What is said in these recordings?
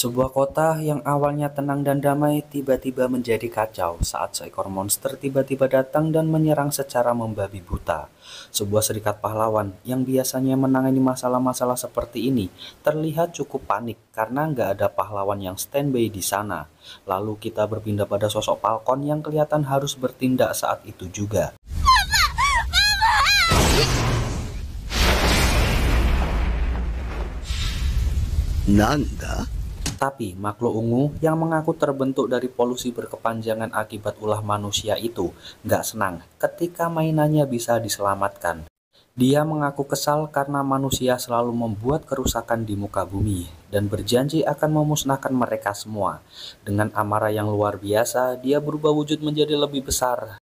Sebuah kota yang awalnya tenang dan damai tiba-tiba menjadi kacau saat seekor monster tiba-tiba datang dan menyerang secara membabi buta. Sebuah serikat pahlawan yang biasanya menangani masalah-masalah seperti ini terlihat cukup panik karena nggak ada pahlawan yang standby di sana. Lalu kita berpindah pada sosok Falcon yang kelihatan harus bertindak saat itu juga. Nanda? Tapi makhluk ungu yang mengaku terbentuk dari polusi berkepanjangan akibat ulah manusia itu nggak senang ketika mainannya bisa diselamatkan. Dia mengaku kesal karena manusia selalu membuat kerusakan di muka bumi dan berjanji akan memusnahkan mereka semua. Dengan amarah yang luar biasa, dia berubah wujud menjadi lebih besar.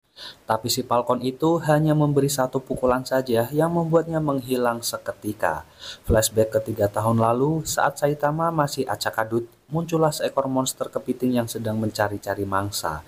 Tapi si Falcon itu hanya memberi satu pukulan saja yang membuatnya menghilang seketika. Flashback ke 3 tahun lalu, saat Saitama masih acak adut, muncullah seekor monster kepiting yang sedang mencari-cari mangsa.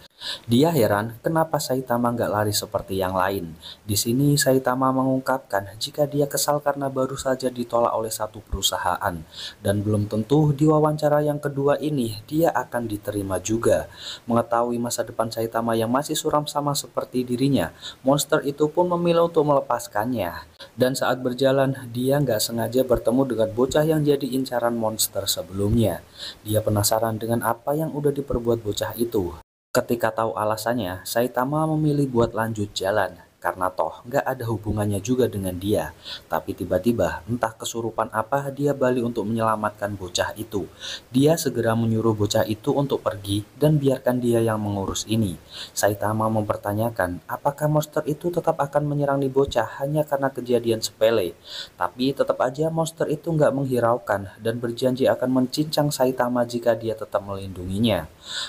Dia heran kenapa Saitama nggak lari seperti yang lain. Di sini Saitama mengungkapkan jika dia kesal karena baru saja ditolak oleh satu perusahaan. Dan belum tentu di wawancara yang kedua ini dia akan diterima juga. Mengetahui masa depan Saitama yang masih suram sama seperti dirinya, monster itu pun memilih untuk melepaskannya. Dan saat berjalan, dia nggak sengaja bertemu dengan bocah yang jadi incaran monster sebelumnya. Dia penasaran dengan apa yang udah diperbuat bocah itu. Ketika tahu alasannya, Saitama memilih buat lanjut jalan, karena toh nggak ada hubungannya juga dengan dia. Tapi tiba-tiba, entah kesurupan apa, dia balik untuk menyelamatkan bocah itu. Dia segera menyuruh bocah itu untuk pergi dan biarkan dia yang mengurus ini. Saitama mempertanyakan apakah monster itu tetap akan menyerang di bocah hanya karena kejadian sepele. Tapi tetap aja monster itu nggak menghiraukan dan berjanji akan mencincang Saitama jika dia tetap melindunginya.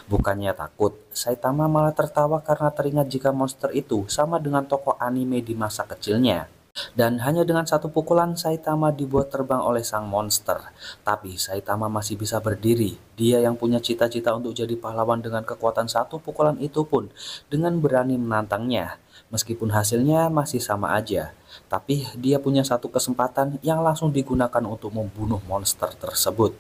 Bukannya takut, Saitama malah tertawa karena teringat jika monster itu sama dengan tokoh anime di masa kecilnya. Dan hanya dengan satu pukulan Saitama dibuat terbang oleh sang monster. Tapi Saitama masih bisa berdiri. Dia yang punya cita-cita untuk jadi pahlawan dengan kekuatan satu pukulan itu pun dengan berani menantangnya. Meskipun hasilnya masih sama aja. Tapi dia punya satu kesempatan yang langsung digunakan untuk membunuh monster tersebut.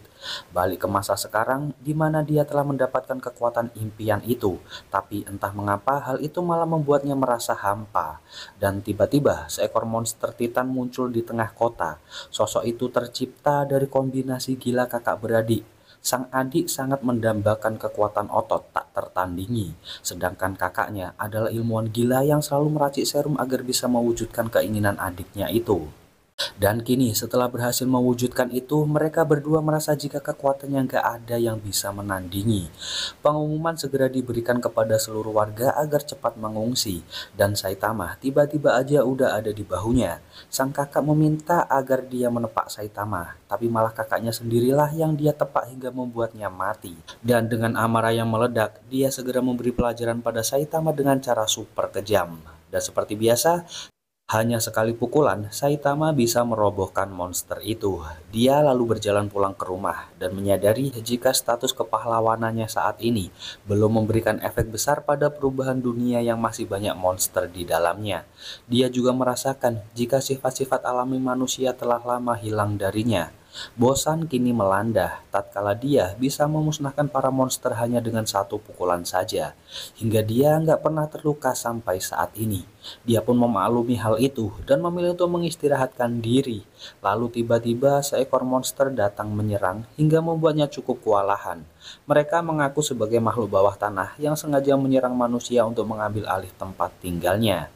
Balik ke masa sekarang di mana dia telah mendapatkan kekuatan impian itu, tapi entah mengapa hal itu malah membuatnya merasa hampa. Dan tiba-tiba seekor monster titan muncul di tengah kota. Sosok itu tercipta dari kombinasi gila kakak beradik. Sang adik sangat mendambakan kekuatan otot tak tertandingi, sedangkan kakaknya adalah ilmuwan gila yang selalu meracik serum agar bisa mewujudkan keinginan adiknya itu. Dan kini setelah berhasil mewujudkan itu, mereka berdua merasa jika kekuatannya nggak ada yang bisa menandingi. Pengumuman segera diberikan kepada seluruh warga agar cepat mengungsi. Dan Saitama tiba-tiba aja udah ada di bahunya. Sang kakak meminta agar dia menepak Saitama, tapi malah kakaknya sendirilah yang dia tepak hingga membuatnya mati. Dan dengan amarah yang meledak, dia segera memberi pelajaran pada Saitama dengan cara super kejam. Dan seperti biasa, hanya sekali pukulan, Saitama bisa merobohkan monster itu. Dia lalu berjalan pulang ke rumah dan menyadari jika status kepahlawanannya saat ini belum memberikan efek besar pada perubahan dunia yang masih banyak monster di dalamnya. Dia juga merasakan jika sifat-sifat alami manusia telah lama hilang darinya. Bosan kini melanda tatkala dia bisa memusnahkan para monster hanya dengan satu pukulan saja. Hingga dia nggak pernah terluka sampai saat ini. Dia pun memaklumi hal itu dan memilih untuk mengistirahatkan diri. Lalu tiba-tiba seekor monster datang menyerang hingga membuatnya cukup kewalahan. Mereka mengaku sebagai makhluk bawah tanah yang sengaja menyerang manusia untuk mengambil alih tempat tinggalnya.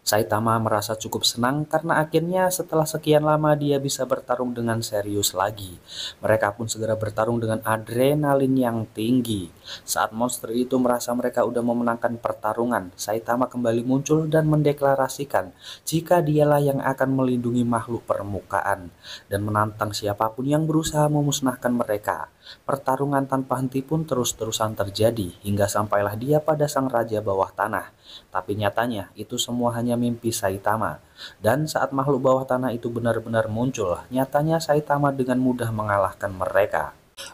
Saitama merasa cukup senang karena akhirnya setelah sekian lama dia bisa bertarung dengan serius lagi. Mereka pun segera bertarung dengan adrenalin yang tinggi. Saat monster itu merasa mereka udah memenangkan pertarungan, Saitama kembali muncul dan mendeklarasikan jika dialah yang akan melindungi makhluk permukaan dan menantang siapapun yang berusaha memusnahkan mereka. Pertarungan tanpa henti pun terus-terusan terjadi hingga sampailah dia pada sang raja bawah tanah. Tapi nyatanya itu semua hanya mimpi Saitama. Dan saat makhluk bawah tanah itu benar-benar muncul, nyatanya Saitama dengan mudah mengalahkan mereka.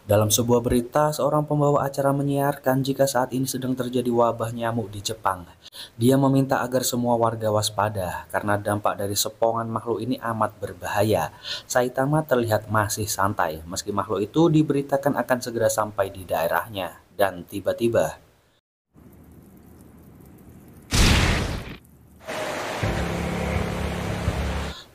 Dalam sebuah berita, seorang pembawa acara menyiarkan jika saat ini sedang terjadi wabah nyamuk di Jepang. Dia meminta agar semua warga waspada karena dampak dari sepongan makhluk ini amat berbahaya. Saitama terlihat masih santai meski makhluk itu diberitakan akan segera sampai di daerahnya. Dan tiba-tiba,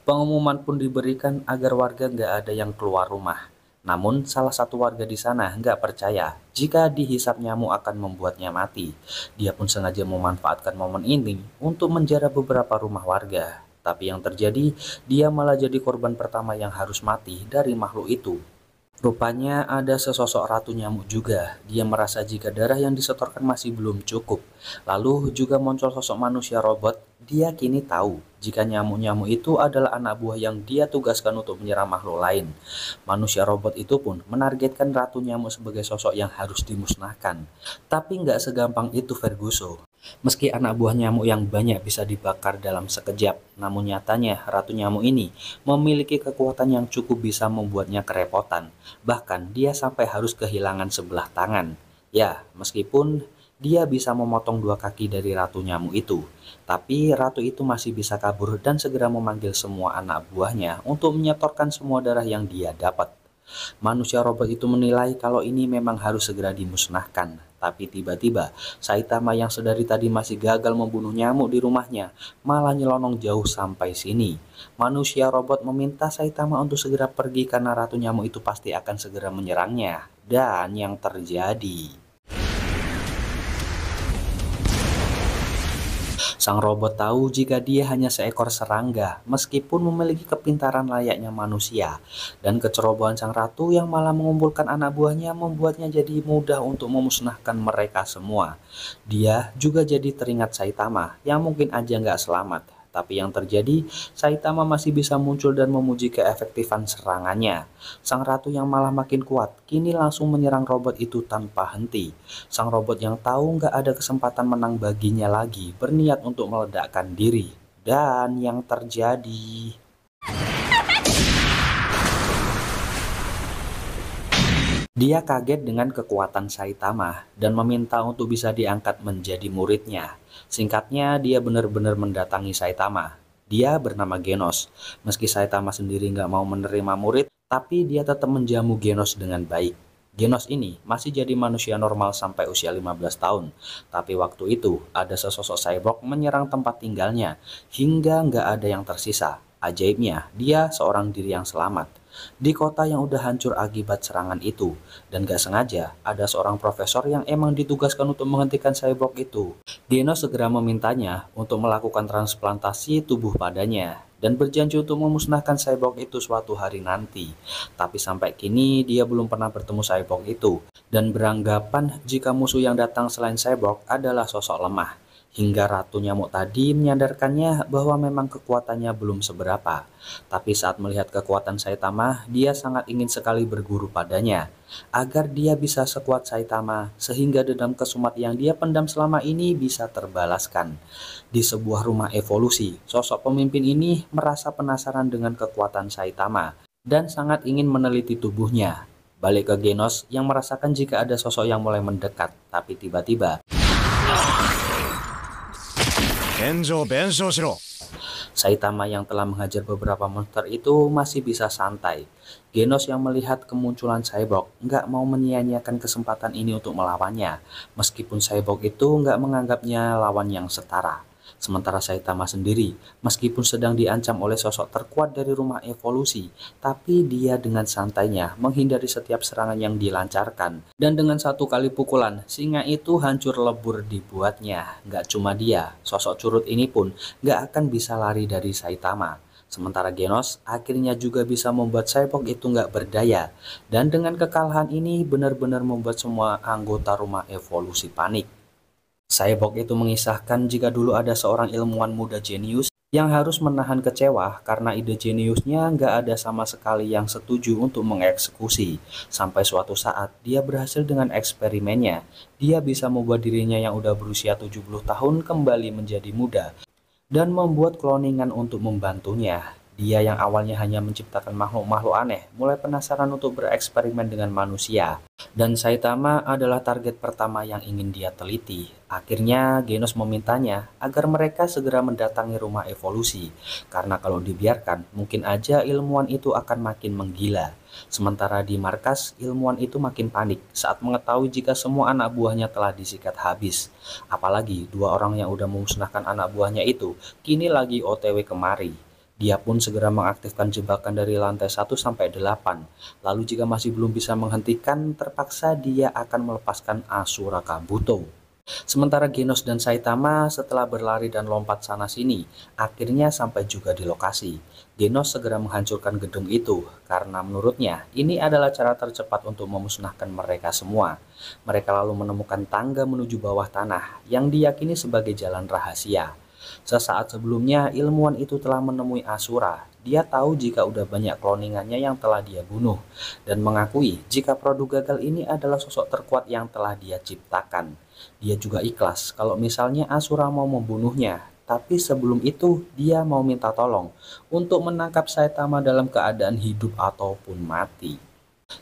pengumuman pun diberikan agar warga nggak ada yang keluar rumah. Namun, salah satu warga di sana nggak percaya jika dihisap nyamuk akan membuatnya mati. Dia pun sengaja memanfaatkan momen ini untuk menjara beberapa rumah warga. Tapi yang terjadi, dia malah jadi korban pertama yang harus mati dari makhluk itu. Rupanya ada sesosok ratu nyamuk juga. Dia merasa jika darah yang disetorkan masih belum cukup. Lalu juga muncul sosok manusia robot. Dia kini tahu jika nyamuk-nyamuk itu adalah anak buah yang dia tugaskan untuk menyerang makhluk lain. Manusia robot itu pun menargetkan ratu nyamuk sebagai sosok yang harus dimusnahkan. Tapi nggak segampang itu Ferguson. Meski anak buah nyamuk yang banyak bisa dibakar dalam sekejap, namun nyatanya ratu nyamuk ini memiliki kekuatan yang cukup bisa membuatnya kerepotan. Bahkan dia sampai harus kehilangan sebelah tangan. Ya, meskipun dia bisa memotong dua kaki dari ratu nyamuk itu, tapi ratu itu masih bisa kabur dan segera memanggil semua anak buahnya untuk menyetorkan semua darah yang dia dapat. Manusia robot itu menilai kalau ini memang harus segera dimusnahkan. Tapi tiba-tiba, Saitama yang sedari tadi masih gagal membunuh nyamuk di rumahnya, malah nyelonong jauh sampai sini. Manusia robot meminta Saitama untuk segera pergi karena ratu nyamuk itu pasti akan segera menyerangnya. Dan yang terjadi, sang robot tahu jika dia hanya seekor serangga, meskipun memiliki kepintaran layaknya manusia. Dan kecerobohan sang ratu yang malah mengumpulkan anak buahnya membuatnya jadi mudah untuk memusnahkan mereka semua. Dia juga jadi teringat Saitama yang mungkin aja nggak selamat. Tapi yang terjadi, Saitama masih bisa muncul dan memuji keefektifan serangannya. Sang ratu yang malah makin kuat, kini langsung menyerang robot itu tanpa henti. Sang robot yang tahu nggak ada kesempatan menang baginya lagi, berniat untuk meledakkan diri. Dan yang terjadi, dia kaget dengan kekuatan Saitama dan meminta untuk bisa diangkat menjadi muridnya. Singkatnya, dia benar-benar mendatangi Saitama. Dia bernama Genos. Meski Saitama sendiri nggak mau menerima murid, tapi dia tetap menjamu Genos dengan baik. Genos ini masih jadi manusia normal sampai usia 15 tahun. Tapi waktu itu ada sesosok cyborg menyerang tempat tinggalnya hingga nggak ada yang tersisa. Ajaibnya, dia seorang diri yang selamat di kota yang udah hancur akibat serangan itu. Dan gak sengaja ada seorang profesor yang emang ditugaskan untuk menghentikan cyborg itu. Genos segera memintanya untuk melakukan transplantasi tubuh padanya dan berjanji untuk memusnahkan cyborg itu suatu hari nanti. Tapi sampai kini dia belum pernah bertemu cyborg itu dan beranggapan jika musuh yang datang selain cyborg adalah sosok lemah. Hingga ratu nyamuk tadi menyadarkannya bahwa memang kekuatannya belum seberapa. Tapi saat melihat kekuatan Saitama, dia sangat ingin sekali berguru padanya, agar dia bisa sekuat Saitama, sehingga dendam kesumat yang dia pendam selama ini bisa terbalaskan. Di sebuah rumah evolusi, sosok pemimpin ini merasa penasaran dengan kekuatan Saitama, dan sangat ingin meneliti tubuhnya. Balik ke Genos yang merasakan jika ada sosok yang mulai mendekat, tapi tiba-tiba Saitama yang telah menghajar beberapa monster itu masih bisa santai. Genos yang melihat kemunculan cyborg nggak mau menyia-nyiakan kesempatan ini untuk melawannya, meskipun cyborg itu nggak menganggapnya lawan yang setara. Sementara Saitama sendiri, meskipun sedang diancam oleh sosok terkuat dari rumah evolusi, tapi dia dengan santainya menghindari setiap serangan yang dilancarkan. Dan dengan satu kali pukulan, singa itu hancur lebur dibuatnya. Nggak cuma dia, sosok curut ini pun nggak akan bisa lari dari Saitama. Sementara Genos akhirnya juga bisa membuat cyborg itu nggak berdaya. Dan dengan kekalahan ini benar-benar membuat semua anggota rumah evolusi panik. Cyborg itu mengisahkan jika dulu ada seorang ilmuwan muda jenius yang harus menahan kecewa karena ide jeniusnya nggak ada sama sekali yang setuju untuk mengeksekusi. Sampai suatu saat dia berhasil dengan eksperimennya. Dia bisa membuat dirinya yang udah berusia 70 tahun kembali menjadi muda dan membuat kloningan untuk membantunya. Dia yang awalnya hanya menciptakan makhluk-makhluk aneh, mulai penasaran untuk bereksperimen dengan manusia. Dan Saitama adalah target pertama yang ingin dia teliti. Akhirnya Genos memintanya agar mereka segera mendatangi rumah evolusi, karena kalau dibiarkan, mungkin aja ilmuwan itu akan makin menggila. Sementara di markas, ilmuwan itu makin panik saat mengetahui jika semua anak buahnya telah disikat habis. Apalagi dua orang yang udah memusnahkan anak buahnya itu, kini lagi OTW kemari. Dia pun segera mengaktifkan jebakan dari lantai 1 sampai 8. Lalu jika masih belum bisa menghentikan, terpaksa dia akan melepaskan Asura Kabuto. Sementara Genos dan Saitama setelah berlari dan lompat sana-sini, akhirnya sampai juga di lokasi. Genos segera menghancurkan gedung itu, karena menurutnya ini adalah cara tercepat untuk memusnahkan mereka semua. Mereka lalu menemukan tangga menuju bawah tanah, yang diyakini sebagai jalan rahasia. Sesaat sebelumnya, ilmuwan itu telah menemui Asura. Dia tahu jika udah banyak kloningannya yang telah dia bunuh, dan mengakui jika produk gagal ini adalah sosok terkuat yang telah dia ciptakan. Dia juga ikhlas kalau misalnya Asura mau membunuhnya, tapi sebelum itu dia mau minta tolong untuk menangkap Saitama dalam keadaan hidup ataupun mati.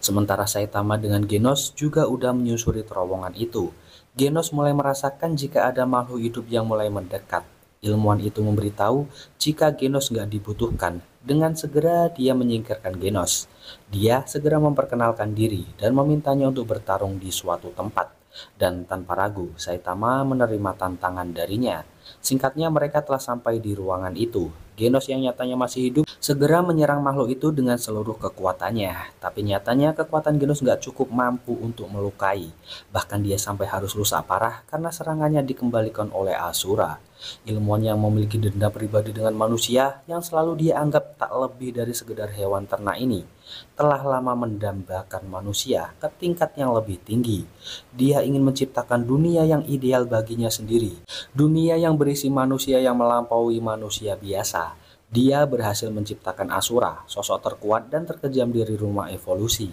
Sementara Saitama dengan Genos juga udah menyusuri terowongan itu. Genos mulai merasakan jika ada makhluk hidup yang mulai mendekat. Ilmuwan itu memberitahu jika Genos nggak dibutuhkan. Dengan segera dia menyingkirkan Genos. Dia segera memperkenalkan diri dan memintanya untuk bertarung di suatu tempat. Dan tanpa ragu, Saitama menerima tantangan darinya. Singkatnya, mereka telah sampai di ruangan itu. Genos yang nyatanya masih hidup segera menyerang makhluk itu dengan seluruh kekuatannya. Tapi nyatanya kekuatan Genos nggak cukup mampu untuk melukai. Bahkan dia sampai harus rusak parah karena serangannya dikembalikan oleh Asura. Ilmuwan yang memiliki dendam pribadi dengan manusia yang selalu dia anggap tak lebih dari sekedar hewan ternak ini telah lama mendambakan manusia ke tingkat yang lebih tinggi. Dia ingin menciptakan dunia yang ideal baginya sendiri. Dunia yang berisi manusia yang melampaui manusia biasa. Dia berhasil menciptakan Asura, sosok terkuat dan terkejam dari rumah evolusi.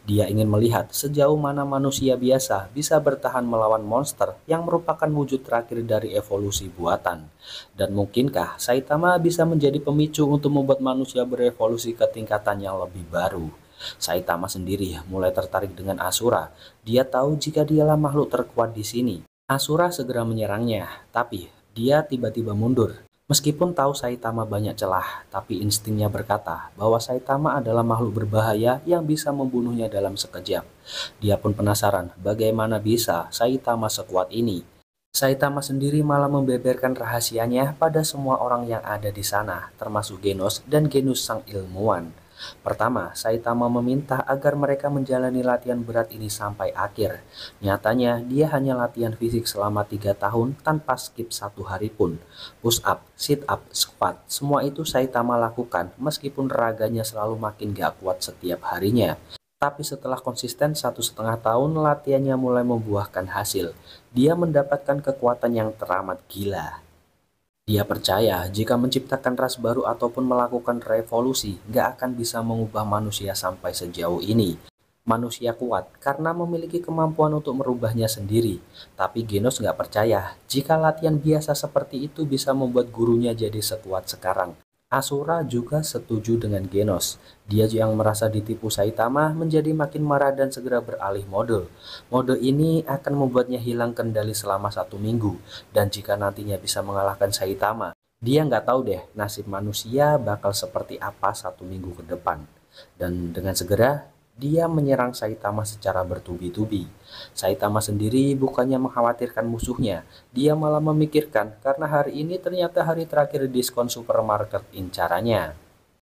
Dia ingin melihat sejauh mana manusia biasa bisa bertahan melawan monster yang merupakan wujud terakhir dari evolusi buatan. Dan mungkinkah Saitama bisa menjadi pemicu untuk membuat manusia berevolusi ke tingkatan yang lebih baru? Saitama sendiri mulai tertarik dengan Asura. Dia tahu jika dialah makhluk terkuat di sini. Asura segera menyerangnya, tapi dia tiba-tiba mundur. Meskipun tahu Saitama banyak celah, tapi instingnya berkata bahwa Saitama adalah makhluk berbahaya yang bisa membunuhnya dalam sekejap. Dia pun penasaran bagaimana bisa Saitama sekuat ini. Saitama sendiri malah membeberkan rahasianya pada semua orang yang ada di sana, termasuk Genos dan Genus sang ilmuwan. Pertama, Saitama meminta agar mereka menjalani latihan berat ini sampai akhir. Nyatanya, dia hanya latihan fisik selama 3 tahun tanpa skip 1 hari pun. Push up, sit up, squat, semua itu Saitama lakukan meskipun raganya selalu makin gak kuat setiap harinya. Tapi setelah konsisten 1,5 tahun, latihannya mulai membuahkan hasil. Dia mendapatkan kekuatan yang teramat gila. Dia percaya jika menciptakan ras baru ataupun melakukan revolusi nggak akan bisa mengubah manusia sampai sejauh ini. Manusia kuat karena memiliki kemampuan untuk merubahnya sendiri. Tapi Genos nggak percaya jika latihan biasa seperti itu bisa membuat gurunya jadi sekuat sekarang. Asura juga setuju dengan Genos. Dia yang merasa ditipu Saitama menjadi makin marah dan segera beralih mode. Mode ini akan membuatnya hilang kendali selama 1 minggu. Dan jika nantinya bisa mengalahkan Saitama, dia nggak tahu deh nasib manusia bakal seperti apa 1 minggu ke depan. Dan dengan segera, dia menyerang Saitama secara bertubi-tubi. Saitama sendiri bukannya mengkhawatirkan musuhnya, dia malah memikirkan karena hari ini ternyata hari terakhir diskon supermarket incarannya.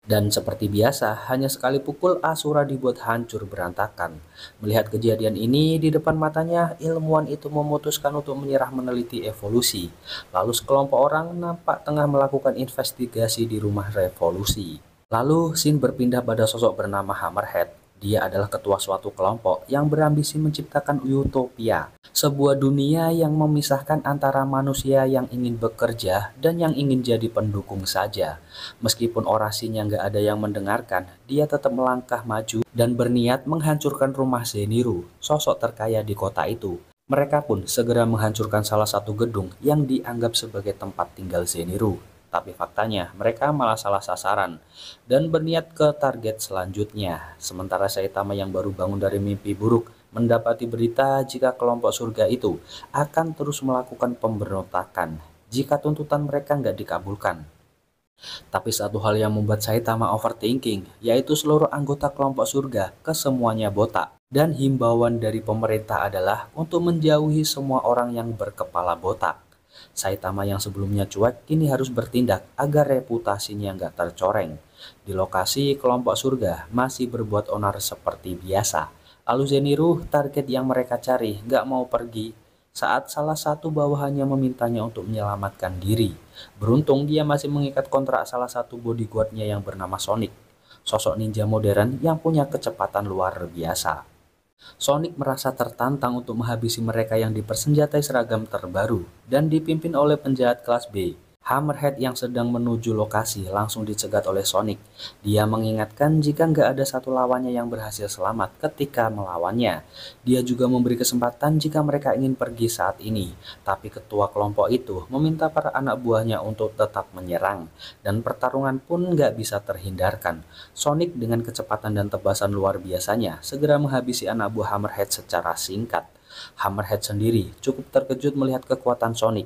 Dan seperti biasa, hanya sekali pukul Asura dibuat hancur berantakan. Melihat kejadian ini di depan matanya, ilmuwan itu memutuskan untuk menyerah meneliti evolusi. Lalu sekelompok orang nampak tengah melakukan investigasi di rumah revolusi. Lalu scene berpindah pada sosok bernama Hammerhead. Dia adalah ketua suatu kelompok yang berambisi menciptakan utopia, sebuah dunia yang memisahkan antara manusia yang ingin bekerja dan yang ingin jadi pendukung saja. Meskipun orasinya nggak ada yang mendengarkan, dia tetap melangkah maju dan berniat menghancurkan rumah Zenitsu, sosok terkaya di kota itu. Mereka pun segera menghancurkan salah satu gedung yang dianggap sebagai tempat tinggal Zenitsu. Tapi faktanya mereka malah salah sasaran dan berniat ke target selanjutnya. Sementara Saitama yang baru bangun dari mimpi buruk mendapati berita jika kelompok surga itu akan terus melakukan pemberontakan jika tuntutan mereka nggak dikabulkan. Tapi satu hal yang membuat Saitama overthinking, yaitu seluruh anggota kelompok surga kesemuanya botak. Dan himbauan dari pemerintah adalah untuk menjauhi semua orang yang berkepala botak. Saitama yang sebelumnya cuek kini harus bertindak agar reputasinya nggak tercoreng. Di lokasi kelompok surga masih berbuat onar seperti biasa. Lalu Zenitsu, target yang mereka cari, nggak mau pergi saat salah satu bawahannya memintanya untuk menyelamatkan diri. Beruntung dia masih mengikat kontrak salah satu bodyguardnya yang bernama Sonic, sosok ninja modern yang punya kecepatan luar biasa. Sonic merasa tertantang untuk menghabisi mereka yang dipersenjatai seragam terbaru dan dipimpin oleh penjahat kelas B. Hammerhead yang sedang menuju lokasi langsung dicegat oleh Sonic. Dia mengingatkan jika nggak ada satu lawannya yang berhasil selamat ketika melawannya. Dia juga memberi kesempatan jika mereka ingin pergi saat ini. Tapi ketua kelompok itu meminta para anak buahnya untuk tetap menyerang. Dan pertarungan pun nggak bisa terhindarkan. Sonic dengan kecepatan dan tebasan luar biasanya segera menghabisi anak buah Hammerhead secara singkat. Hammerhead sendiri cukup terkejut melihat kekuatan Sonic.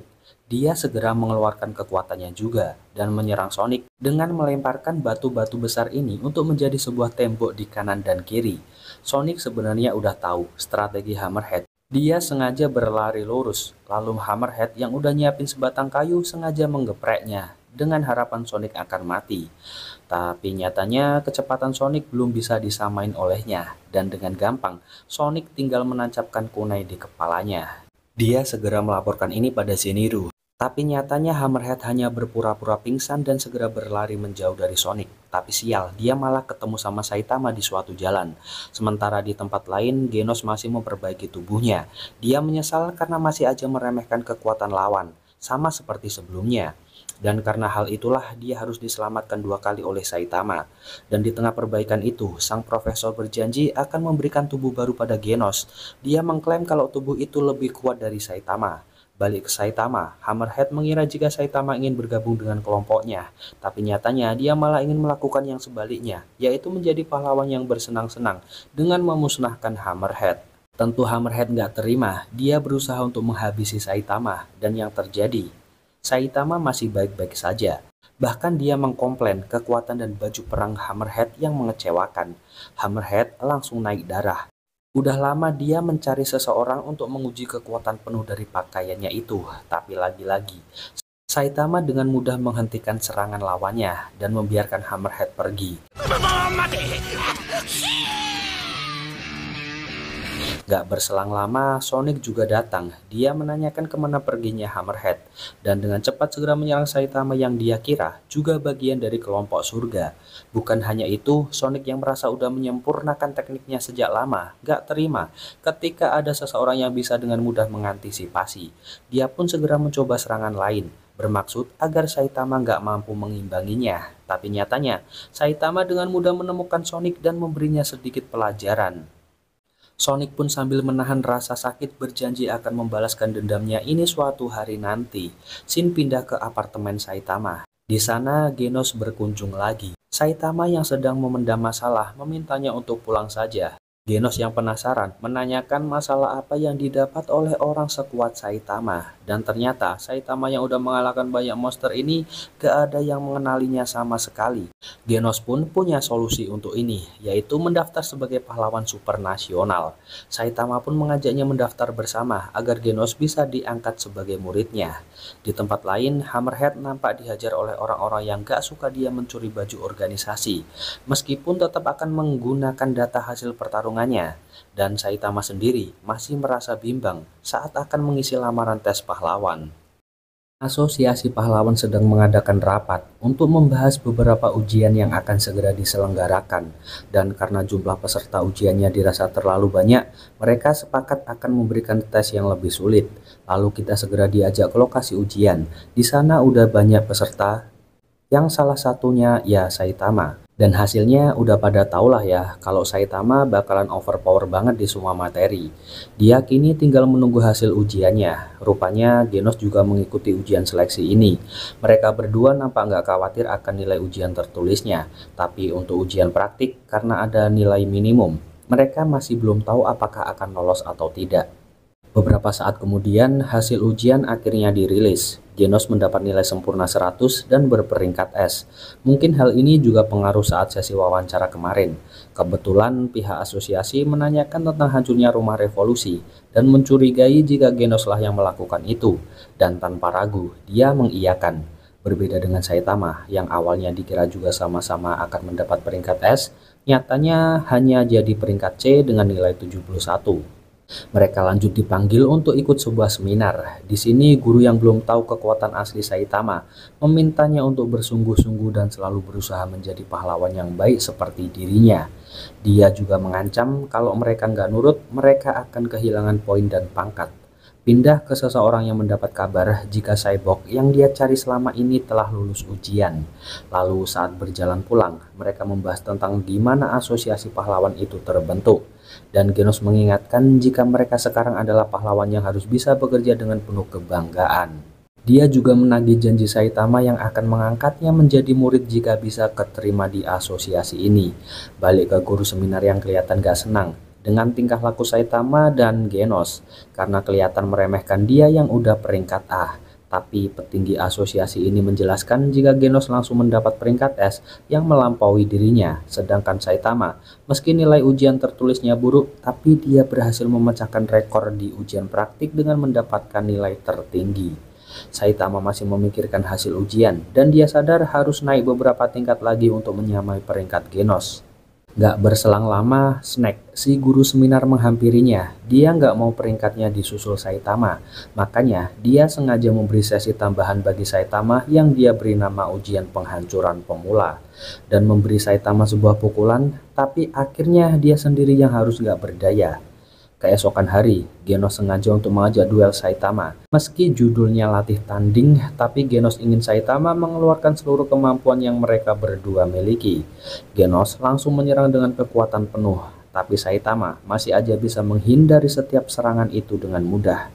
Dia segera mengeluarkan kekuatannya juga dan menyerang Sonic dengan melemparkan batu-batu besar ini untuk menjadi sebuah tembok di kanan dan kiri. Sonic sebenarnya udah tahu strategi Hammerhead. Dia sengaja berlari lurus, lalu Hammerhead yang udah nyiapin sebatang kayu sengaja menggepreknya dengan harapan Sonic akan mati. Tapi nyatanya kecepatan Sonic belum bisa disamain olehnya dan dengan gampang Sonic tinggal menancapkan kunai di kepalanya. Dia segera melaporkan ini pada Zenitsu. Tapi nyatanya Hammerhead hanya berpura-pura pingsan dan segera berlari menjauh dari Sonic. Tapi sial, dia malah ketemu sama Saitama di suatu jalan. Sementara di tempat lain, Genos masih memperbaiki tubuhnya. Dia menyesal karena masih aja meremehkan kekuatan lawan, sama seperti sebelumnya. Dan karena hal itulah dia harus diselamatkan 2 kali oleh Saitama. Dan di tengah perbaikan itu, sang profesor berjanji akan memberikan tubuh baru pada Genos. Dia mengklaim kalau tubuh itu lebih kuat dari Saitama. Balik ke Saitama, Hammerhead mengira jika Saitama ingin bergabung dengan kelompoknya. Tapi nyatanya dia malah ingin melakukan yang sebaliknya, yaitu menjadi pahlawan yang bersenang-senang dengan memusnahkan Hammerhead. Tentu Hammerhead nggak terima, dia berusaha untuk menghabisi Saitama. Dan yang terjadi, Saitama masih baik-baik saja. Bahkan dia mengkomplain kekuatan dan baju perang Hammerhead yang mengecewakan. Hammerhead langsung naik darah. Udah lama dia mencari seseorang untuk menguji kekuatan penuh dari pakaiannya itu. Tapi lagi-lagi, Saitama dengan mudah menghentikan serangan lawannya dan membiarkan Hammerhead pergi. Gak berselang lama, Sonic juga datang. Dia menanyakan kemana perginya Hammerhead. Dan dengan cepat segera menyerang Saitama yang dia kira juga bagian dari kelompok surga. Bukan hanya itu, Sonic yang merasa udah menyempurnakan tekniknya sejak lama gak terima ketika ada seseorang yang bisa dengan mudah mengantisipasi. Dia pun segera mencoba serangan lain, bermaksud agar Saitama gak mampu mengimbanginya. Tapi nyatanya, Saitama dengan mudah menemukan Sonic dan memberinya sedikit pelajaran. Sonic pun sambil menahan rasa sakit berjanji akan membalaskan dendamnya ini suatu hari nanti. Shin pindah ke apartemen Saitama. Di sana Genos berkunjung lagi. Saitama yang sedang memendam masalah memintanya untuk pulang saja. Genos yang penasaran menanyakan masalah apa yang didapat oleh orang sekuat Saitama. Dan ternyata Saitama yang udah mengalahkan banyak monster ini gak ada yang mengenalinya sama sekali. Genos pun punya solusi untuk ini, yaitu mendaftar sebagai pahlawan super nasional. Saitama pun mengajaknya mendaftar bersama agar Genos bisa diangkat sebagai muridnya. Di tempat lain, Hammerhead nampak dihajar oleh orang-orang yang gak suka dia mencuri baju organisasi, meskipun tetap akan menggunakan data hasil pertarungannya. Dan Saitama sendiri masih merasa bimbang saat akan mengisi lamaran tes pahlawan. Asosiasi Pahlawan sedang mengadakan rapat untuk membahas beberapa ujian yang akan segera diselenggarakan. Dan karena jumlah peserta ujiannya dirasa terlalu banyak, mereka sepakat akan memberikan tes yang lebih sulit. Lalu kita segera diajak ke lokasi ujian. Di sana udah banyak peserta, yang salah satunya ya Saitama. Dan hasilnya udah pada tau lah ya kalau Saitama bakalan overpower banget di semua materi. Dia kini tinggal menunggu hasil ujiannya. Rupanya Genos juga mengikuti ujian seleksi ini. Mereka berdua nampak nggak khawatir akan nilai ujian tertulisnya. Tapi untuk ujian praktik karena ada nilai minimum, mereka masih belum tahu apakah akan lolos atau tidak. Beberapa saat kemudian, hasil ujian akhirnya dirilis. Genos mendapat nilai sempurna 100 dan berperingkat S. Mungkin hal ini juga pengaruh saat sesi wawancara kemarin. Kebetulan pihak asosiasi menanyakan tentang hancurnya rumah revolusi dan mencurigai jika Genoslah yang melakukan itu. Dan tanpa ragu, dia mengiyakan. Berbeda dengan Saitama yang awalnya dikira juga sama-sama akan mendapat peringkat S, nyatanya hanya jadi peringkat C dengan nilai 71. Mereka lanjut dipanggil untuk ikut sebuah seminar. Di sini guru yang belum tahu kekuatan asli Saitama memintanya untuk bersungguh-sungguh dan selalu berusaha menjadi pahlawan yang baik seperti dirinya. Dia juga mengancam kalau mereka nggak nurut, mereka akan kehilangan poin dan pangkat. Pindah ke seseorang yang mendapat kabar jika Cyborg yang dia cari selama ini telah lulus ujian. Lalu saat berjalan pulang, mereka membahas tentang gimana asosiasi pahlawan itu terbentuk. Dan Genos mengingatkan jika mereka sekarang adalah pahlawan yang harus bisa bekerja dengan penuh kebanggaan. Dia juga menagih janji Saitama yang akan mengangkatnya menjadi murid jika bisa keterima di asosiasi ini. Balik ke guru seminar yang kelihatan gak senang dengan tingkah laku Saitama dan Genos karena kelihatan meremehkan dia yang udah peringkat A. Tapi petinggi asosiasi ini menjelaskan jika Genos langsung mendapat peringkat S yang melampaui dirinya. Sedangkan Saitama, meski nilai ujian tertulisnya buruk, tapi dia berhasil memecahkan rekor di ujian praktik dengan mendapatkan nilai tertinggi. Saitama masih memikirkan hasil ujian dan dia sadar harus naik beberapa tingkat lagi untuk menyamai peringkat Genos. Gak berselang lama, Snack, si guru seminar menghampirinya. Dia gak mau peringkatnya disusul Saitama. Makanya dia sengaja memberi sesi tambahan bagi Saitama yang dia beri nama ujian penghancuran pemula. Dan memberi Saitama sebuah pukulan, tapi akhirnya dia sendiri yang harus gak berdaya. Keesokan hari, Genos sengaja untuk mengajak duel Saitama. Meski judulnya latih tanding, tapi Genos ingin Saitama mengeluarkan seluruh kemampuan yang mereka berdua miliki. Genos langsung menyerang dengan kekuatan penuh, tapi Saitama masih aja bisa menghindari setiap serangan itu dengan mudah.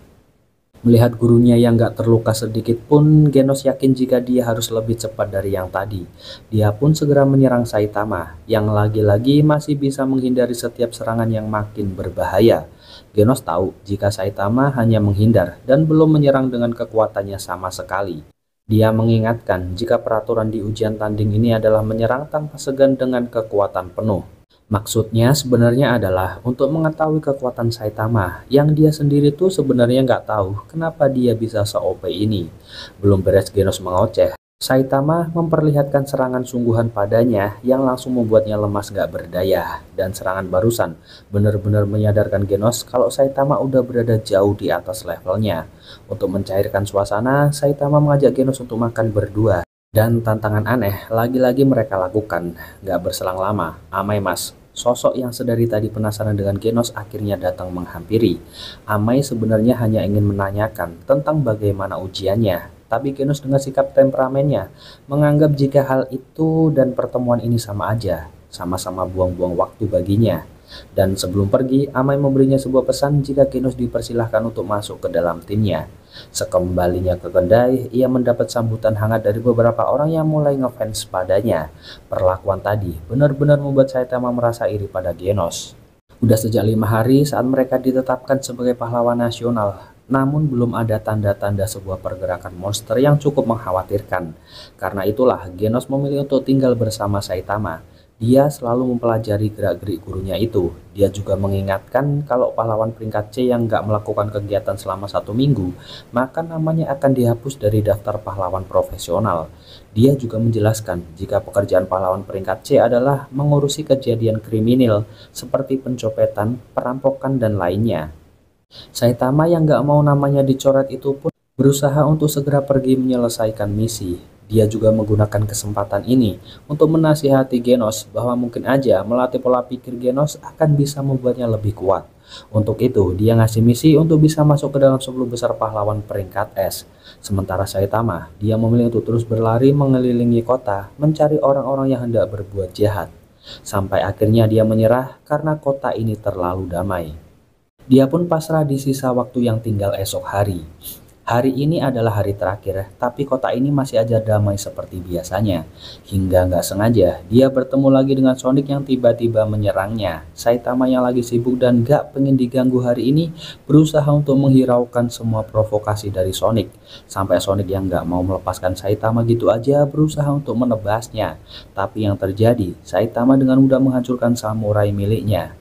Melihat gurunya yang gak terluka sedikit pun, Genos yakin jika dia harus lebih cepat dari yang tadi. Dia pun segera menyerang Saitama, yang lagi-lagi masih bisa menghindari setiap serangan yang makin berbahaya. Genos tahu jika Saitama hanya menghindar dan belum menyerang dengan kekuatannya sama sekali. Dia mengingatkan jika peraturan di ujian tanding ini adalah menyerang tanpa segan dengan kekuatan penuh. Maksudnya sebenarnya adalah untuk mengetahui kekuatan Saitama yang dia sendiri tuh sebenarnya nggak tahu kenapa dia bisa se-OP ini. Belum beres Genos mengoceh, Saitama memperlihatkan serangan sungguhan padanya yang langsung membuatnya lemas gak berdaya. Dan serangan barusan benar-benar menyadarkan Genos kalau Saitama udah berada jauh di atas levelnya. Untuk mencairkan suasana, Saitama mengajak Genos untuk makan berdua. Dan tantangan aneh lagi-lagi mereka lakukan. Gak berselang lama, Amai Mas, sosok yang sedari tadi penasaran dengan Genos akhirnya datang menghampiri. Amai sebenarnya hanya ingin menanyakan tentang bagaimana ujiannya. Tapi Genos dengan sikap temperamennya menganggap jika hal itu dan pertemuan ini sama aja, sama-sama buang-buang waktu baginya. Dan sebelum pergi, Amai memberinya sebuah pesan jika Genos dipersilahkan untuk masuk ke dalam timnya. Sekembalinya ke kedai, ia mendapat sambutan hangat dari beberapa orang yang mulai ngefans padanya. Perlakuan tadi benar-benar membuat Saitama merasa iri pada Genos. Udah sejak 5 hari saat mereka ditetapkan sebagai pahlawan nasional, namun belum ada tanda-tanda sebuah pergerakan monster yang cukup mengkhawatirkan. Karena itulah Genos memilih untuk tinggal bersama Saitama. Dia selalu mempelajari gerak-gerik gurunya itu. Dia juga mengingatkan kalau pahlawan peringkat C yang gak melakukan kegiatan selama 1 minggu, maka namanya akan dihapus dari daftar pahlawan profesional. Dia juga menjelaskan jika pekerjaan pahlawan peringkat C adalah mengurusi kejadian kriminal seperti pencopetan, perampokan, dan lainnya. Saitama yang gak mau namanya dicoret itu pun berusaha untuk segera pergi menyelesaikan misi. Dia juga menggunakan kesempatan ini untuk menasihati Genos bahwa mungkin aja melatih pola pikir Genos akan bisa membuatnya lebih kuat. Untuk itu, dia ngasih misi untuk bisa masuk ke dalam 10 besar pahlawan peringkat es. Sementara Saitama, dia memilih untuk terus berlari mengelilingi kota, mencari orang-orang yang hendak berbuat jahat. Sampai akhirnya dia menyerah karena kota ini terlalu damai. Dia pun pasrah di sisa waktu yang tinggal esok hari. Hari ini adalah hari terakhir, tapi kota ini masih aja damai seperti biasanya. Hingga nggak sengaja, dia bertemu lagi dengan Sonic yang tiba-tiba menyerangnya. Saitama yang lagi sibuk dan nggak pengen diganggu hari ini, berusaha untuk menghiraukan semua provokasi dari Sonic. Sampai Sonic yang nggak mau melepaskan Saitama gitu aja berusaha untuk menebasnya. Tapi yang terjadi, Saitama dengan mudah menghancurkan samurai miliknya.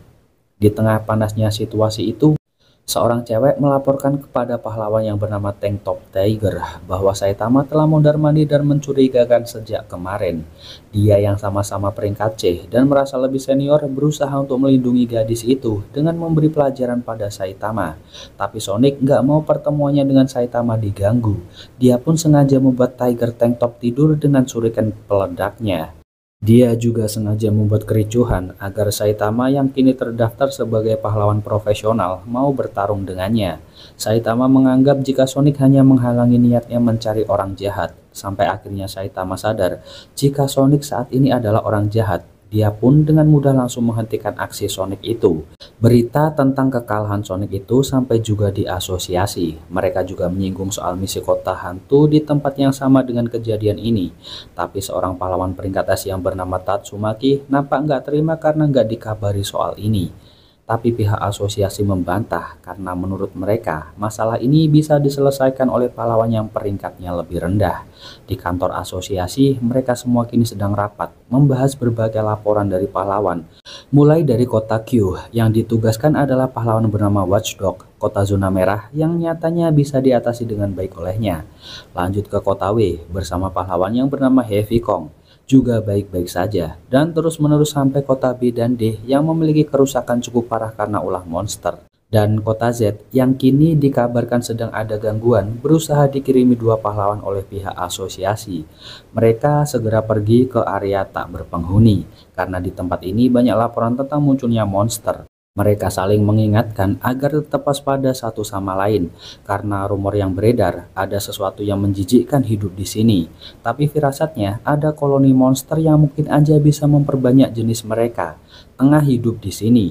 Di tengah panasnya situasi itu, seorang cewek melaporkan kepada pahlawan yang bernama Tank Top Tiger bahwa Saitama telah mondar-mandir dan mencurigakan sejak kemarin. Dia yang sama-sama peringkat C dan merasa lebih senior berusaha untuk melindungi gadis itu dengan memberi pelajaran pada Saitama. Tapi Sonic nggak mau pertemuannya dengan Saitama diganggu. Dia pun sengaja membuat Tiger Tank Top tidur dengan shuriken peledaknya. Dia juga sengaja membuat kericuhan agar Saitama yang kini terdaftar sebagai pahlawan profesional mau bertarung dengannya. Saitama menganggap jika Sonic hanya menghalangi niatnya mencari orang jahat. Sampai akhirnya Saitama sadar jika Sonic saat ini adalah orang jahat. Dia pun dengan mudah langsung menghentikan aksi Sonic itu. Berita tentang kekalahan Sonic itu sampai juga di asosiasi. Mereka juga menyinggung soal misi kota hantu di tempat yang sama dengan kejadian ini. Tapi seorang pahlawan peringkat es yang bernama Tatsumaki nampak nggak terima karena nggak dikabari soal ini. Tapi pihak asosiasi membantah karena menurut mereka masalah ini bisa diselesaikan oleh pahlawan yang peringkatnya lebih rendah. Di kantor asosiasi mereka semua kini sedang rapat membahas berbagai laporan dari pahlawan. Mulai dari kota Q yang ditugaskan adalah pahlawan bernama Watchdog, kota zona merah yang nyatanya bisa diatasi dengan baik olehnya. Lanjut ke kota W bersama pahlawan yang bernama Heavy Kong. Juga baik-baik saja, dan terus-menerus sampai kota B dan D yang memiliki kerusakan cukup parah karena ulah monster. Dan kota Z yang kini dikabarkan sedang ada gangguan berusaha dikirimi 2 pahlawan oleh pihak asosiasi. Mereka segera pergi ke area tak berpenghuni, karena di tempat ini banyak laporan tentang munculnya monster. Mereka saling mengingatkan agar tetap waspada satu sama lain, karena rumor yang beredar ada sesuatu yang menjijikkan hidup di sini. Tapi firasatnya ada koloni monster yang mungkin aja bisa memperbanyak jenis mereka tengah hidup di sini.